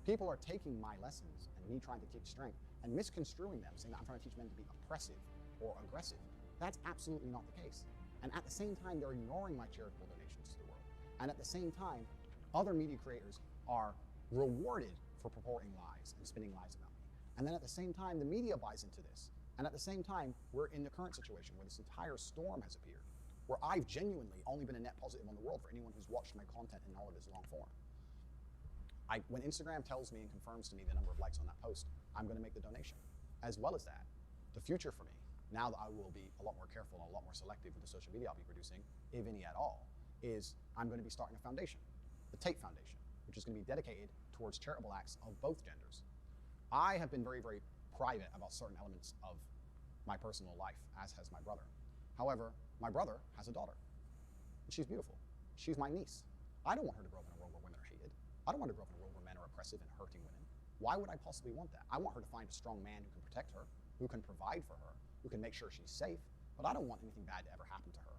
People are taking my lessons and me trying to teach strength and misconstruing them, saying that I'm trying to teach men to be oppressive or aggressive. That's absolutely not the case. And at the same time, they're ignoring my charitable donations to the world. And at the same time, other media creators are rewarded for purporting lies and spinning lies about me. And then at the same time, the media buys into this. And at the same time, we're in the current situation where this entire storm has appeared, where I've genuinely only been a net positive on the world for anyone who's watched my content in all of its long form. When Instagram tells me and confirms to me the number of likes on that post, I'm going to make the donation. As well as that, the future for me, now that I will be a lot more careful and a lot more selective with the social media I'll be producing, if any at all, is I'm going to be starting a foundation, the Tate Foundation, which is going to be dedicated towards charitable acts of both genders. I have been very, very private about certain elements of my personal life, as has my brother. However, my brother has a daughter, and she's beautiful. She's my niece. I don't want her to grow up in a world where women are hated. I don't want her to grow up in a world where men are oppressive and hurting women. Why would I possibly want that? I want her to find a strong man who can protect her, who can provide for her, who can make sure she's safe, but I don't want anything bad to ever happen to her.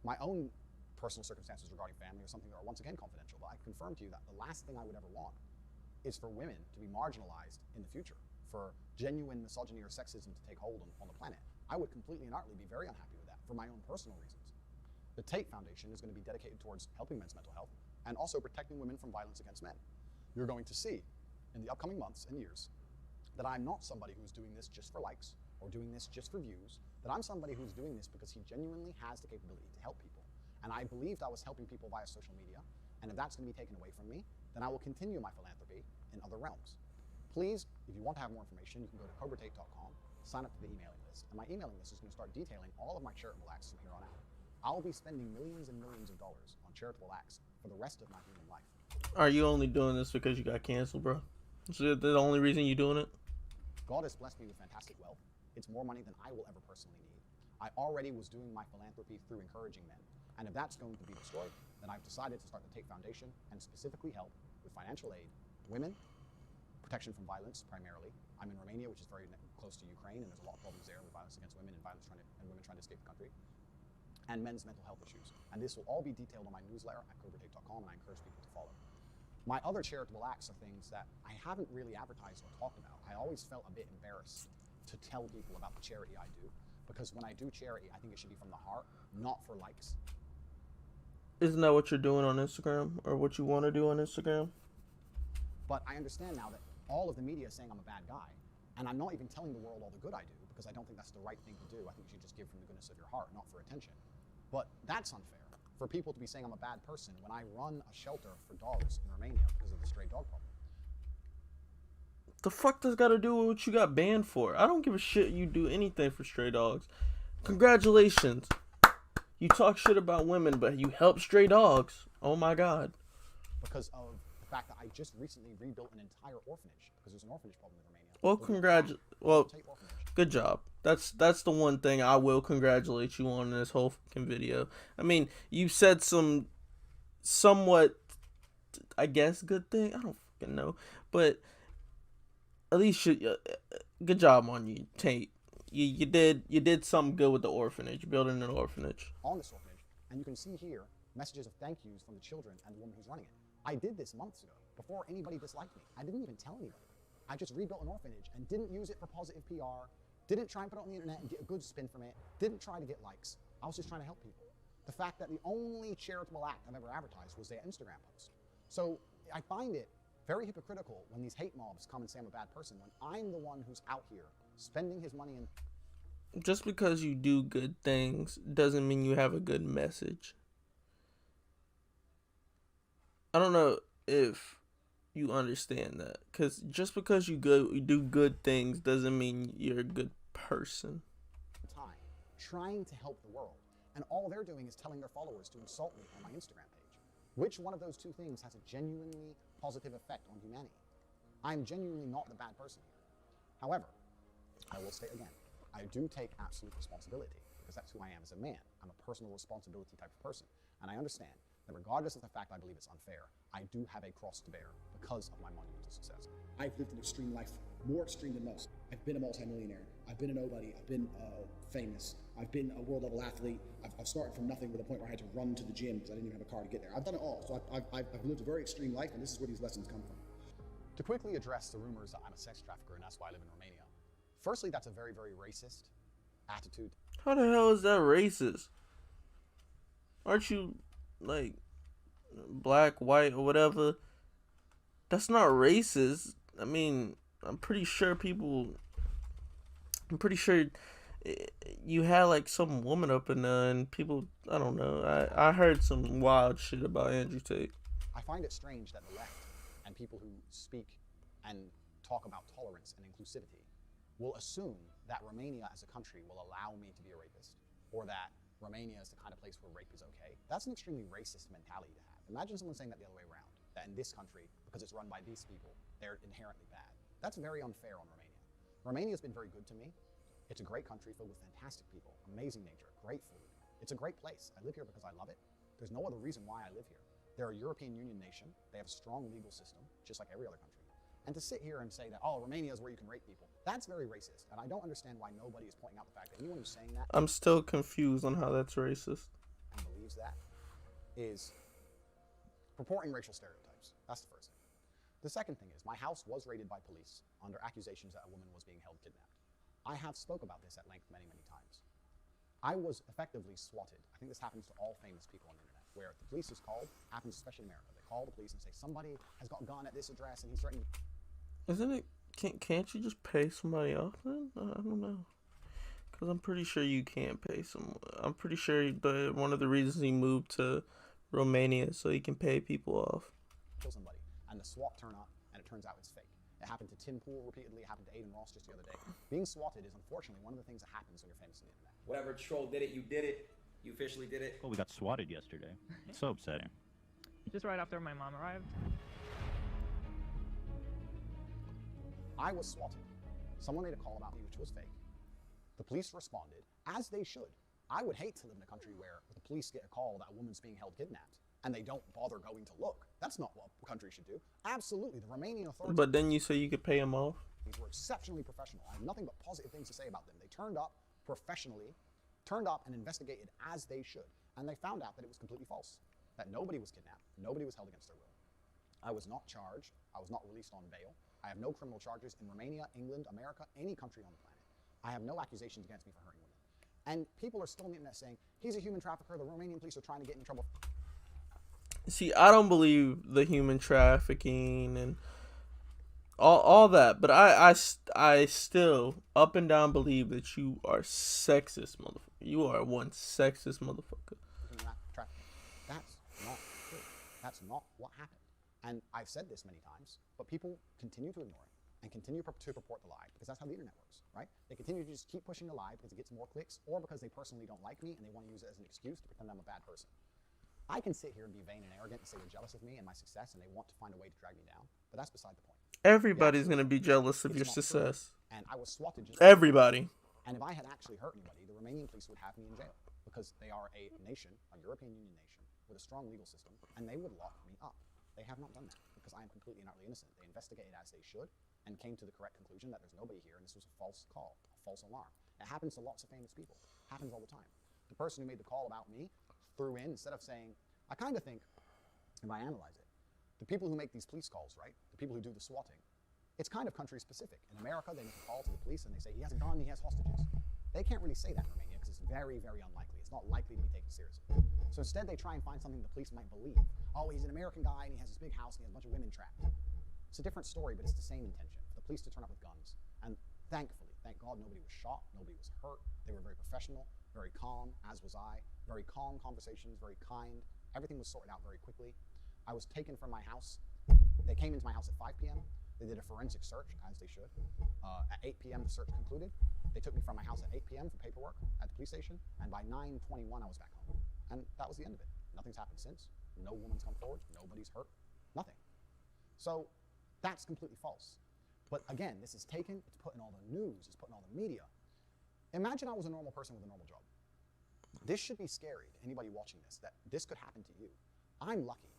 My own personal circumstances regarding family are something that are once again confidential, but I confirm to you that the last thing I would ever want is for women to be marginalized in the future, for genuine misogyny or sexism to take hold on the planet. I would completely and utterly be very unhappy with that for my own personal reasons. The Tate Foundation is going to be dedicated towards helping men's mental health and also protecting women from violence against men. You're going to see in the upcoming months and years that I'm not somebody who's doing this just for likes or doing this just for views, that I'm somebody who's doing this because he genuinely has the capability to help people. And I believed I was helping people via social media, and if that's going to be taken away from me, then I will continue my philanthropy in other realms. Please, if you want to have more information, you can go to cobratate.com, sign up to the emailing list, and my emailing list is going to start detailing all of my charitable acts from here on out. I'll be spending millions and millions of dollars on charitable acts for the rest of my human life. Are you only doing this because you got canceled, bro? Is that the only reason you're doing it? God has blessed me with fantastic wealth. It's more money than I will ever personally need. I already was doing my philanthropy through encouraging men. And if that's going to be destroyed, then I've decided to start the Tate Foundation and specifically help with financial aid, women, protection from violence primarily. I'm in Romania, which is very close to Ukraine, and there's a lot of problems there with violence against women and women trying to escape the country, and men's mental health issues. And this will all be detailed on my newsletter at cobratate.com, and I encourage people to follow. My other charitable acts are things that I haven't really advertised or talked about. I always felt a bit embarrassed to tell people about the charity I do, because when I do charity, I think it should be from the heart, not for likes. Isn't that what you're doing on Instagram, or what you want to do on Instagram? But I understand now that all of the media is saying I'm a bad guy, and I'm not even telling the world all the good I do, because I don't think that's the right thing to do. I think you should just give from the goodness of your heart, not for attention. But that's unfair, for people to be saying I'm a bad person when I run a shelter for dogs in Romania because of the stray dog problem. The fuck does got to do with what you got banned for? I don't give a shit you do anything for stray dogs. Congratulations. You talk shit about women, but you help stray dogs. Oh my god. Because of the fact that I just recently rebuilt an entire orphanage, because there's an orphanage problem in Romania. Good job. That's the one thing I will congratulate you on in this whole fucking video. I mean, you said some somewhat, I guess, good thing. I don't fucking know, but at least good job on you, Tate. You did something good with the orphanage, building an orphanage. On this orphanage, and you can see here messages of thank yous from the children and the woman who's running it. I did this months ago, before anybody disliked me. I didn't even tell anybody. I just rebuilt an orphanage and didn't use it for positive PR, didn't try and put it on the internet and get a good spin from it, didn't try to get likes. I was just trying to help people. The fact that the only charitable act I've ever advertised was their Instagram post. So I find it very hypocritical when these hate mobs come and say I'm a bad person when I'm the one who's out here spending his money in. Just because you do good things doesn't mean you have a good message. I don't know if you understand that, because just because you do good things doesn't mean you're a good person. Time trying to help the world, and all they're doing is telling their followers to insult me on my Instagram page. Which one of those two things has a genuinely positive effect on humanity? I'm genuinely not the bad person here. However, I will state again, I do take absolute responsibility because that's who I am as a man. I'm a personal responsibility type of person, and I understand that regardless of the fact I believe it's unfair, I do have a cross to bear because of my monumental success. I've lived an extreme life, more extreme than most. I've been a multimillionaire. I've been a nobody. I've been famous. I've been a world level athlete. I've started from nothing to the point where I had to run to the gym because I didn't even have a car to get there. I've done it all. So I've lived a very extreme life, and this is where these lessons come from. To quickly address the rumors that I'm a sex trafficker and that's why I live in Romania, firstly, that's a very, very racist attitude. How the hell is that racist? Aren't you, like, black, white, or whatever? That's not racist. I mean, I'm pretty sure you had, like, some woman up in there and people, I don't know. I heard some wild shit about Andrew Tate. I find it strange that the left and people who speak and talk about tolerance and inclusivity will assume that Romania as a country will allow me to be a rapist, or that Romania is the kind of place where rape is okay. That's an extremely racist mentality to have. Imagine someone saying that the other way around, that in this country, because it's run by these people, they're inherently bad. That's very unfair on Romania. Romania's been very good to me. It's a great country filled with fantastic people, amazing nature, great food. It's a great place. I live here because I love it. There's no other reason why I live here. They're a European Union nation. They have a strong legal system, just like every other country. And to sit here and say that, oh, Romania is where you can rape people, that's very racist. And I don't understand why nobody is pointing out the fact that anyone who's saying that I'm still confused on how that's racist. and believes that is purporting racial stereotypes. That's the first thing. The second thing is, my house was raided by police under accusations that a woman was being held kidnapped. I have spoke about this at length many, many times. I was effectively swatted. I think this happens to all famous people on the internet, where the police is called, happens especially in America. They call the police and say, somebody has got a gun at this address and he's threatening. Isn't it? Can't you just pay somebody off then? I don't know. Because I'm pretty sure you can't pay someone. I'm pretty sure one of the reasons he moved to Romania is so he can pay people off. Kill somebody, and the SWAT turn up, and it turns out it's fake. It happened to Tim Pool repeatedly. It happened to Aiden Ross just the other day. Being swatted is unfortunately one of the things that happens when you're famous on the internet. Whatever troll did it, you did it. You officially did it. Well, we got swatted yesterday. So upsetting. Just right after my mom arrived. I was swatted. Someone made a call about me, which was fake. The police responded, as they should. I would hate to live in a country where the police get a call that a woman's being held kidnapped, and they don't bother going to look. That's not what a country should do. Absolutely, the Romanian authorities. But then you say you could pay him off? These were exceptionally professional. I have nothing but positive things to say about them. They turned up professionally, turned up and investigated as they should, and they found out that it was completely false, that nobody was kidnapped, nobody was held against their will. I was not charged. I was not released on bail. I have no criminal charges in Romania, England, America, any country on the planet. I have no accusations against me for hurting women. And people are still on the internet saying, he's a human trafficker, the Romanian police are trying to get him in trouble. See, I don't believe the human trafficking and all that, but I still up and down believe that you are sexist, motherfucker. You are one sexist motherfucker. That's not true. That's not what happened. And I've said this many times, but people continue to ignore it and continue to purport the lie because that's how the internet works, right? They continue to just keep pushing the lie because it gets more clicks or because they personally don't like me and they want to use it as an excuse to pretend I'm a bad person. I can sit here and be vain and arrogant and say they're jealous of me and my success and they want to find a way to drag me down, but that's beside the point. Everybody's going to be jealous of your success. True. And I was swatted just everybody. And if I had actually hurt anybody, the Romanian police would have me in jail because they are a nation, a European Union nation with a strong legal system, and they would lock me up. They have not done that because I am completely and utterly innocent. They investigated as they should and came to the correct conclusion that there's nobody here and this was a false call, a false alarm. It happens to lots of famous people. It happens all the time. The person who made the call about me threw in, instead of saying, I kind of think, if I analyze it, the people who make these police calls, right? The people who do the swatting, it's kind of country specific. In America, they make a call to the police and they say, he has a gun, he has hostages. They can't really say that in Romania because it's very, very unlikely. It's not likely to be taken seriously. So instead, they try and find something the police might believe. Oh, he's an American guy and he has this big house and he has a bunch of women trapped. It's a different story, but it's the same intention. For the police to turn up with guns. And thankfully, thank God, nobody was shot, nobody was hurt. They were very professional, very calm, as was I. Very calm conversations, very kind. Everything was sorted out very quickly. I was taken from my house. They came into my house at 5 p.m. They did a forensic search, as they should. At 8 p.m., the search concluded. They took me from my house at 8 p.m. for paperwork at the police station, and by 9:21, I was back home. And that was the end of it. Nothing's happened since. No woman's come forward. Nobody's hurt. Nothing. So that's completely false. But again, this is taken, it's put in all the news, it's put in all the media. Imagine I was a normal person with a normal job. This should be scary to anybody watching this, that this could happen to you. I'm lucky.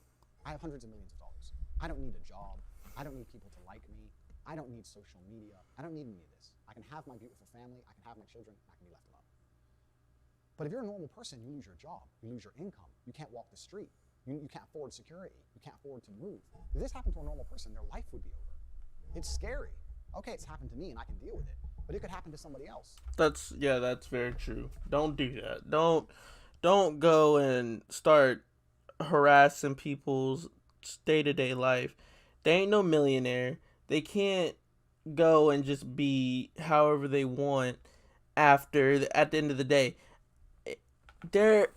I have hundreds of millions of dollars. I don't need a job. I don't need people to like me. I don't need social media. I don't need any of this. I can have my beautiful family. I can have my children. I can be left alone. But if you're a normal person, you lose your job. You lose your income. You can't walk the street. You can't afford security. You can't afford to move. If this happened to a normal person, their life would be over. It's scary. Okay, it's happened to me and I can deal with it. But it could happen to somebody else. That's very true. Don't do that. Don't go and start harassing people's day-to-day life. They ain't no millionaire. They can't go and just be however they want at the end of the day. They're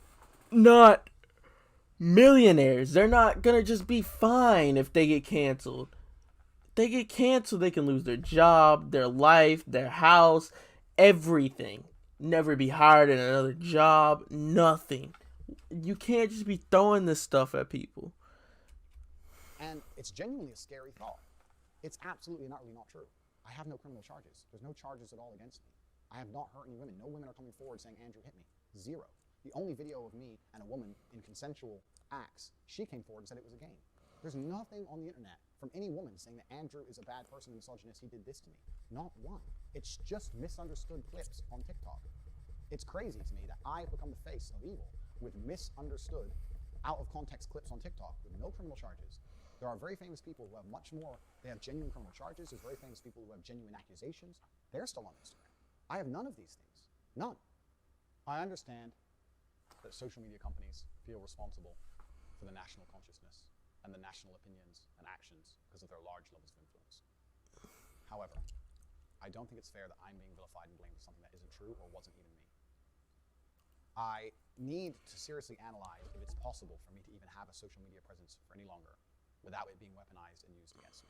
not millionaires. They're not gonna just be fine if they get canceled. If they get canceled, they can lose their job, their life, their house, everything. Never be hired in another job, nothing. You can't just be throwing this stuff at people. And it's genuinely a scary thought. It's absolutely and utterly not true. I have no criminal charges. There's no charges at all against me. I have not hurt any women. No women are coming forward saying Andrew hit me. Zero. The only video of me and a woman in consensual acts, she came forward and said it was a game. There's nothing on the internet from any woman saying that Andrew is a bad person, misogynist, he did this to me. Not one. It's just misunderstood clips on TikTok. It's crazy to me that I've become the face of evil with misunderstood, out of context clips on TikTok with no criminal charges. There are very famous people who have much more, they have genuine criminal charges. There's very famous people who have genuine accusations. They're still on Instagram. I have none of these things. None. I understand that social media companies feel responsible for the national consciousness and the national opinions and actions because of their large levels of influence. However, I don't think it's fair that I'm being vilified and blamed for something that isn't true or wasn't even me. I need to seriously analyze if it's possible for me to even have a social media presence for any longer without it being weaponized and used against me.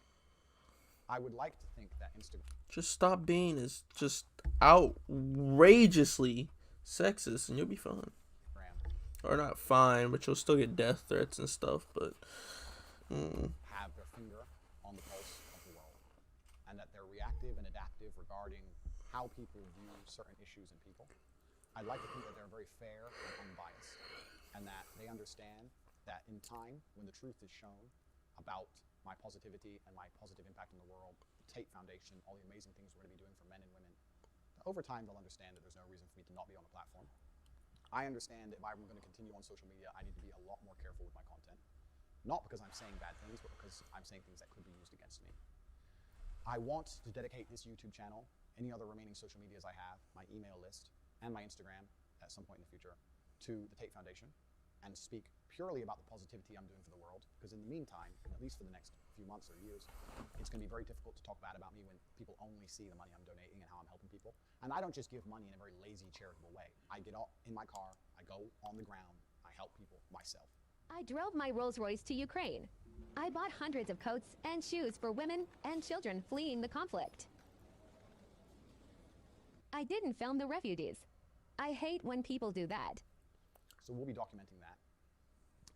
I would like to think that Instagram... Just stop being just outrageously sexist and you'll be fine. Or not fine, but you'll still get death threats and stuff, but... have their finger on the pulse of the world, and that they're reactive and adaptive regarding how people view certain issues and people. I'd like to think that they're very fair and unbiased, and that they understand that in time, when the truth is shown about my positivity and my positive impact on the world, the Tate Foundation, all the amazing things we're going to be doing for men and women, over time they'll understand that there's no reason for me to not be on the platform. I understand that if I'm going to continue on social media, I need to be a lot more careful with my content. Not because I'm saying bad things, but because I'm saying things that could be used against me. I want to dedicate this YouTube channel, any other remaining social medias I have, my email list, and my Instagram at some point in the future, to the Tate Foundation, and speak purely about the positivity I'm doing for the world. Because in the meantime, at least for the next few months or years, it's going to be very difficult to talk bad about me when people only see the money I'm donating and how I'm helping people. And I don't just give money in a very lazy, charitable way. I get out in my car, I go on the ground, I help people myself. I drove my Rolls Royce to Ukraine. I bought hundreds of coats and shoes for women and children fleeing the conflict. I didn't film the refugees. I hate when people do that. So we'll be documenting that.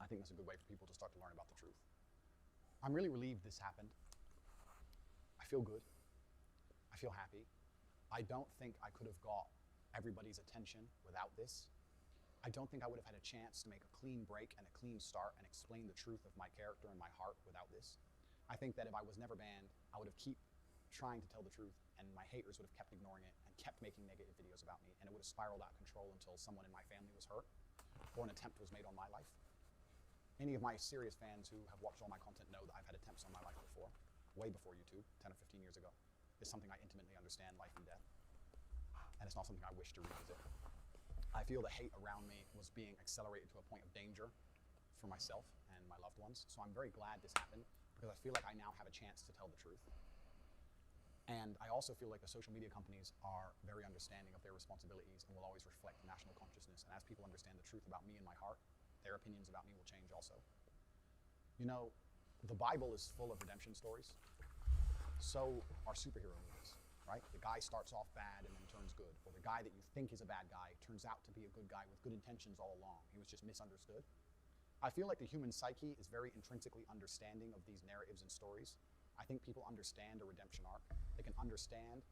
I think that's a good way for people to start to learn about the truth. I'm really relieved this happened. I feel good. I feel happy. I don't think I could have got everybody's attention without this. I don't think I would have had a chance to make a clean break and a clean start and explain the truth of my character and my heart without this. I think that if I was never banned, I would have kept trying to tell the truth, and my haters would have kept ignoring it and kept making negative videos about me, and it would have spiraled out of control until someone in my family was hurt or an attempt was made on my life. Any of my serious fans who have watched all my content know that I've had attempts on my life before, way before YouTube, 10 or 15 years ago. It's something I intimately understand, life and death. And it's not something I wish to revisit. I feel the hate around me was being accelerated to a point of danger for myself and my loved ones. So I'm very glad this happened because I feel like I now have a chance to tell the truth. And I also feel like the social media companies are very understanding of their responsibilities and will always reflect national consciousness. And as people understand the truth about me and my heart, their opinions about me will change also. You know, the Bible is full of redemption stories. So are superhero movies, right? The guy starts off bad and then turns good. Or the guy that you think is a bad guy turns out to be a good guy with good intentions all along. He was just misunderstood. I feel like the human psyche is very intrinsically understanding of these narratives and stories. I think people understand a redemption arc. They can understand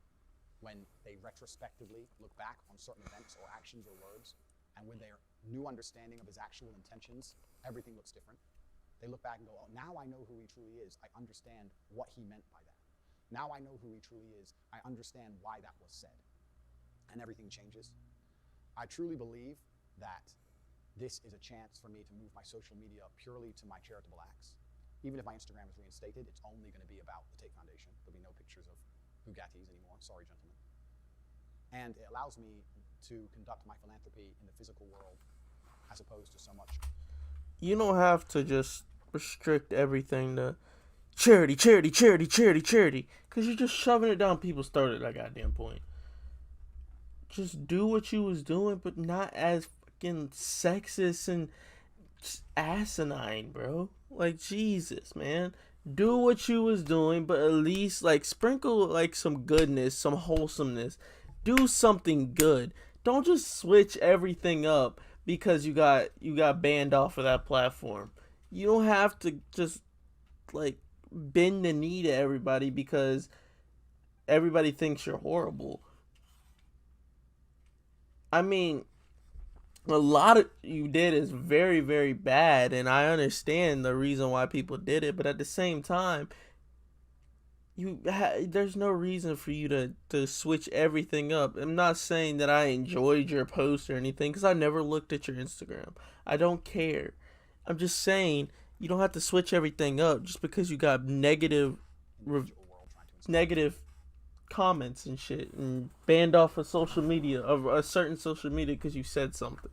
when they retrospectively look back on certain events or actions or words, and with their new understanding of his actual intentions, everything looks different. They look back and go, oh, now I know who he truly is. I understand what he meant by that. Now I know who he truly is. I understand why that was said. And everything changes. I truly believe that this is a chance for me to move my social media purely to my charitable acts. Even if my Instagram is reinstated, it's only going to be about the Tate Foundation. There'll be no pictures of Bugattis anymore. Sorry, gentlemen. And it allows me to conduct my philanthropy in the physical world as opposed to so much. You don't have to just restrict everything to charity, charity, charity, charity, charity, because you're just shoving it down people's throat at that goddamn point. Just do what you was doing, but not as fucking sexist and asinine, bro. Like, Jesus, man. Do what you was doing, but at least, like, sprinkle, like, some goodness, some wholesomeness. Do something good. Don't just switch everything up because you got banned off of that platform. You don't have to just, like, bend the knee to everybody because everybody thinks you're horrible. I mean, a lot of you did is very, very bad, and I understand the reason why people did it, but at the same time, there's no reason for you to switch everything up. I'm not saying that I enjoyed your post or anything, because I never looked at your Instagram. I don't care. I'm just saying you don't have to switch everything up just because you got negative comments and shit and banned off of social media, of a certain social media, because you said something.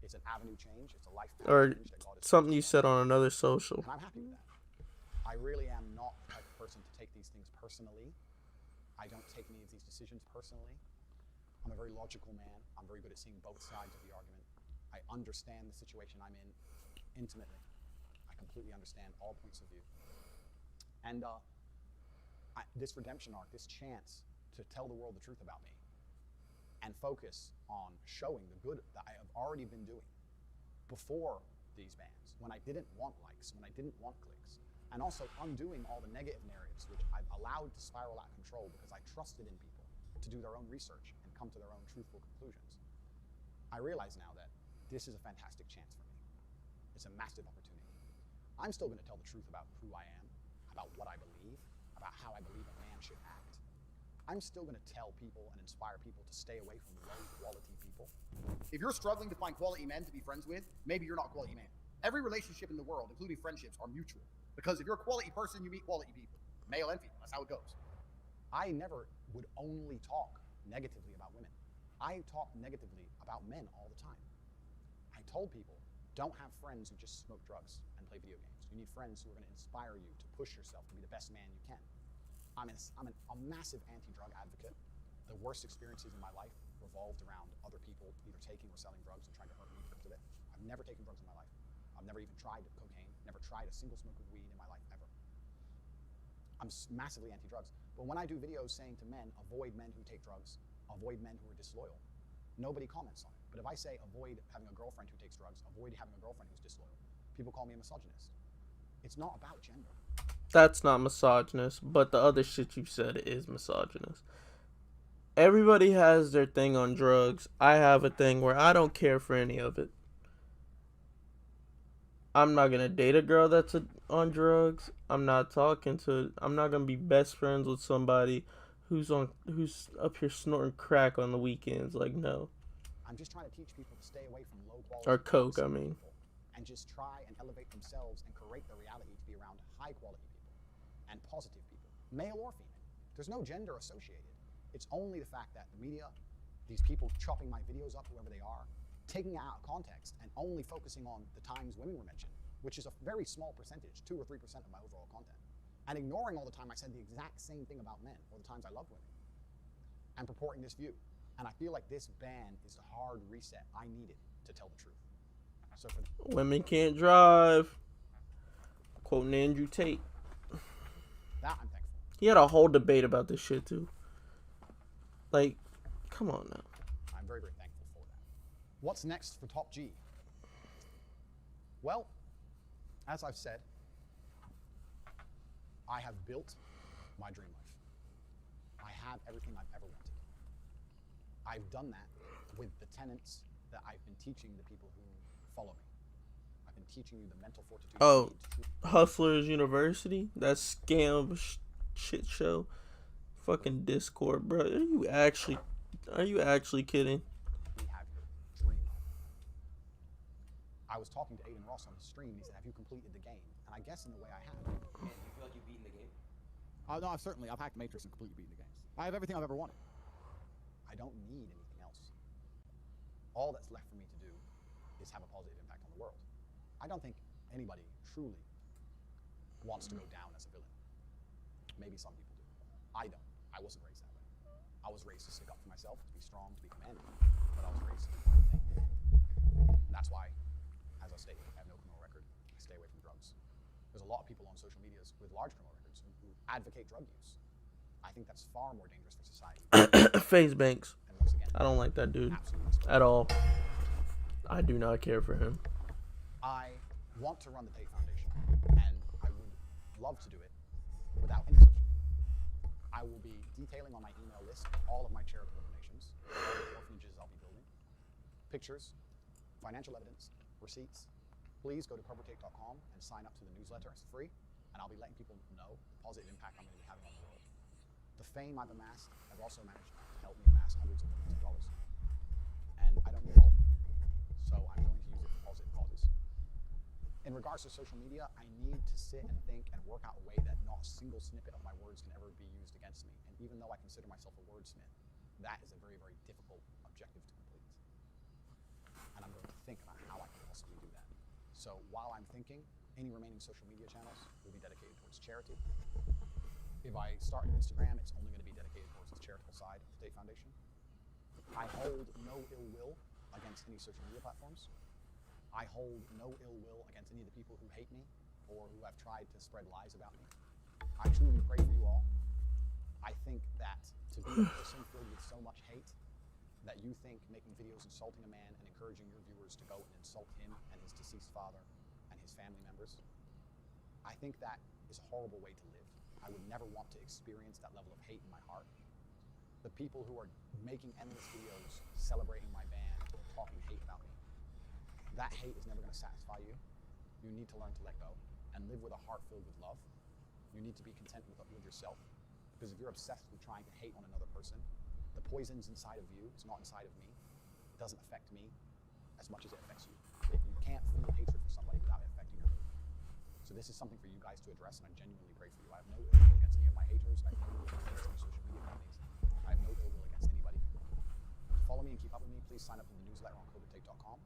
It's an avenue change. It's a life or change that God something you said on another social. And I'm happy with that. I really am not the type of person to take these things personally. I don't take any of these decisions personally. I'm a very logical man. I'm very good at seeing both sides of the argument. I understand the situation I'm in intimately. I completely understand all points of view. And this redemption arc, this chance to tell the world the truth about me and focus on showing the good that I have already been doing before these bans, when I didn't want likes, when I didn't want clicks, and also undoing all the negative narratives which I've allowed to spiral out of control because I trusted in people to do their own research and come to their own truthful conclusions. I realize now that this is a fantastic chance for me. It's a massive opportunity. I'm still going to tell the truth about who I am, about what I believe, about how I believe a man should act. I'm still going to tell people and inspire people to stay away from low-quality people. If you're struggling to find quality men to be friends with, maybe you're not a quality man. Every relationship in the world, including friendships, are mutual. Because if you're a quality person, you meet quality people. Male and female, that's how it goes. I never would only talk negatively about women. I talk negatively about men all the time. I told people, don't have friends who just smoke drugs and play video games. You need friends who are going to inspire you to push yourself to be the best man you can. I'm a massive anti-drug advocate. The worst experiences in my life revolved around other people either taking or selling drugs and trying to hurt me because of it. I've never taken drugs in my life. I've never even tried cocaine, never tried a single smoke of weed in my life ever. I'm massively anti-drugs. But when I do videos saying to men, avoid men who take drugs, avoid men who are disloyal, nobody comments on it. But if I say avoid having a girlfriend who takes drugs, avoid having a girlfriend who's disloyal, people call me a misogynist. It's not about gender. That's not misogynist, but the other shit you said is misogynist. Everybody has their thing on drugs. I have a thing where I don't care for any of it. I'm not gonna date a girl that's on drugs. I'm not gonna be best friends with somebody who's up here snorting crack on the weekends. Like, no. I'm just trying to teach people to stay away from low quality or coke, I mean. and just try and elevate themselves and create their reality to be around high quality people and positive people, male or female. There's no gender associated. It's only the fact that the media, these people chopping my videos up, whoever they are, taking it out of context and only focusing on the times women were mentioned, which is a very small percentage, 2 or 3% of my overall content, and ignoring all the time I said the exact same thing about men or the times I love women, and purporting this view. And I feel like this ban is the hard reset I needed to tell the truth. So for women can't drive. Quoting Andrew Tate. that, I'm thankful. He had a whole debate about this shit too. Like, come on now. I'm very, very thankful for that. What's next for Top G? Well, as I've said, I have built my dream life. I have everything I've ever wanted. I've done that with the tenets that I've been teaching the people who follow me. I've been teaching you the mental fortitude. Oh, Hustlers University? That scam shit show? Fucking Discord, bro. Are you actually kidding? We have your dream life. I was talking to Aiden Ross on the stream. He said, have you completed the game? And I guess in a way I have. Man, do you feel like you've beaten the game? No, I've hacked Matrix and completely beaten the games. I have everything I've ever wanted. I don't need anything else. All that's left for me to do is have a positive impact on the world. I don't think anybody truly wants to go down as a villain. Maybe some people do. I don't. I wasn't raised that way. I was raised to stick up for myself, to be strong, to be commanding, but I was raised to do the right thing. And that's why, as I stated, I have no criminal record. I stay away from drugs. There's a lot of people on social media with large criminal records who advocate drug use. I think that's far more dangerous for society. FaZe Banks. And once again, I don't like that dude absolutely at all. I do not care for him. I want to run the Tate Foundation, and I would love to do it without any social media. I will be detailing on my email list all of my charitable donations, all the orphanages I'll be building, pictures, financial evidence, receipts. Please go to covertate.com and sign up to the newsletter. It's free, and I'll be letting people know the positive impact I'm going to be having on the world. The fame I've amassed has also managed to help me amass hundreds of millions of dollars, and I don't need all of it. So I'm going to use it for positive causes. In regards to social media, I need to sit and think and work out a way that not a single snippet of my words can ever be used against me. And even though I consider myself a wordsmith, that is a very, very difficult objective to complete. And I'm going to think about how I can possibly do that. So while I'm thinking, any remaining social media channels will be dedicated towards charity. If I start an Instagram, it's only going to be dedicated towards the charitable side of the Tate Foundation. I hold no ill will against any social media platforms. I hold no ill will against any of the people who hate me or who have tried to spread lies about me. I truly pray for you all. I think that to be a person filled with so much hate that you think making videos insulting a man and encouraging your viewers to go and insult him and his deceased father and his family members, I think that is a horrible way to live. I would never want to experience that level of hate in my heart. The people who are making endless videos celebrating my band or talking hate about me, that hate is never going to satisfy you. You need to learn to let go and live with a heart filled with love. You need to be content with yourself, because if you're obsessed with trying to hate on another person, the poison's inside of you, it's not inside of me. It doesn't affect me as much as it affects you. You can't feel hatred for somebody without it affecting your mood. So this is something for you guys to address, and I genuinely pray for you. I have no ill will against any of my haters. I have no ill will against any social media companies. I have no ill will against anybody. To follow me and keep up with me, please sign up to the newsletter on covertate.com.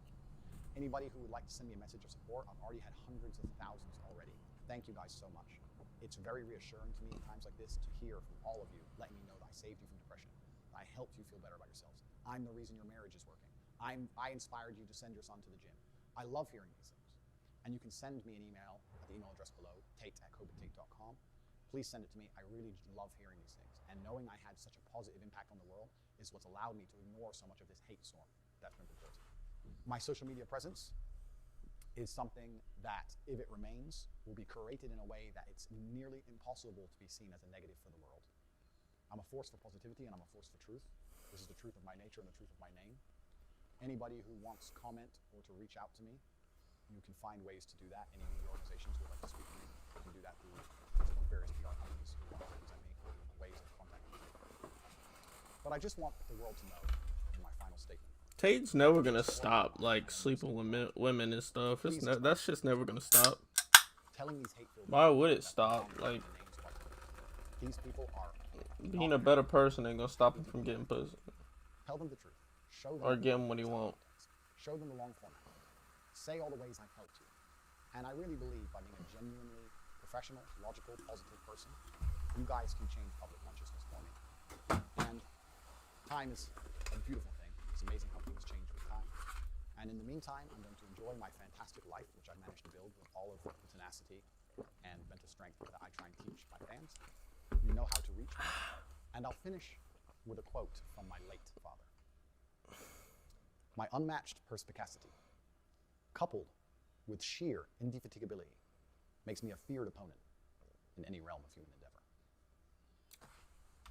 Anybody who would like to send me a message of support, I've already had hundreds of thousands already. Thank you guys so much. It's very reassuring to me in times like this to hear from all of you, letting me know that I saved you from depression, that I helped you feel better about yourselves. I'm the reason your marriage is working. I inspired you to send your son to the gym. I love hearing these things. And you can send me an email at the email address below, tate@covertate.com. Please send it to me. I really love hearing these things. And knowing I had such a positive impact on the world is what's allowed me to ignore so much of this hate storm that's been reported. My social media presence is something that, if it remains, will be curated in a way that it's nearly impossible to be seen as a negative for the world. I'm a force for positivity and I'm a force for truth. This is the truth of my nature and the truth of my name. Anybody who wants to comment or to reach out to me, you can find ways to do that. Any of the organizations who would like to speak to me, you can do that through various PR companies who want to represent me, ways of contacting me. But I just want the world to know, in my final statement, Tate's never gonna stop like sleeping with women and stuff. That's just never gonna stop. Telling these hate-filled Why would it stop? Like, these people are being a better person ain't gonna stop him from getting pussy tell them the truth. Show them or getting what he want. Show them the long format. Say all the ways I've helped you. And I really believe by being a genuinely professional, logical, positive person, you guys can change public consciousness for me. And time is a beautiful thing. It's amazing how things change with time. And in the meantime, I'm going to enjoy my fantastic life, which I've managed to build with all of the tenacity and mental strength that I try and teach my fans. You know how to reach me. And I'll finish with a quote from my late father. My unmatched perspicacity, coupled with sheer indefatigability, makes me a feared opponent in any realm of human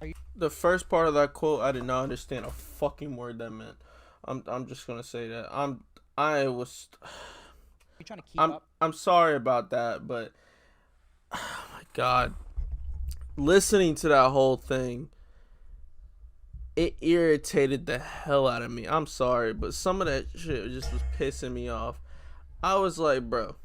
endeavor. The first part of that quote, I did not understand a fucking word that meant. I'm just gonna say that I'm trying to keep up? I'm sorry about that, but oh my god, listening to that whole thing, it irritated the hell out of me. I'm sorry, but some of that shit just was pissing me off. I was like, bro,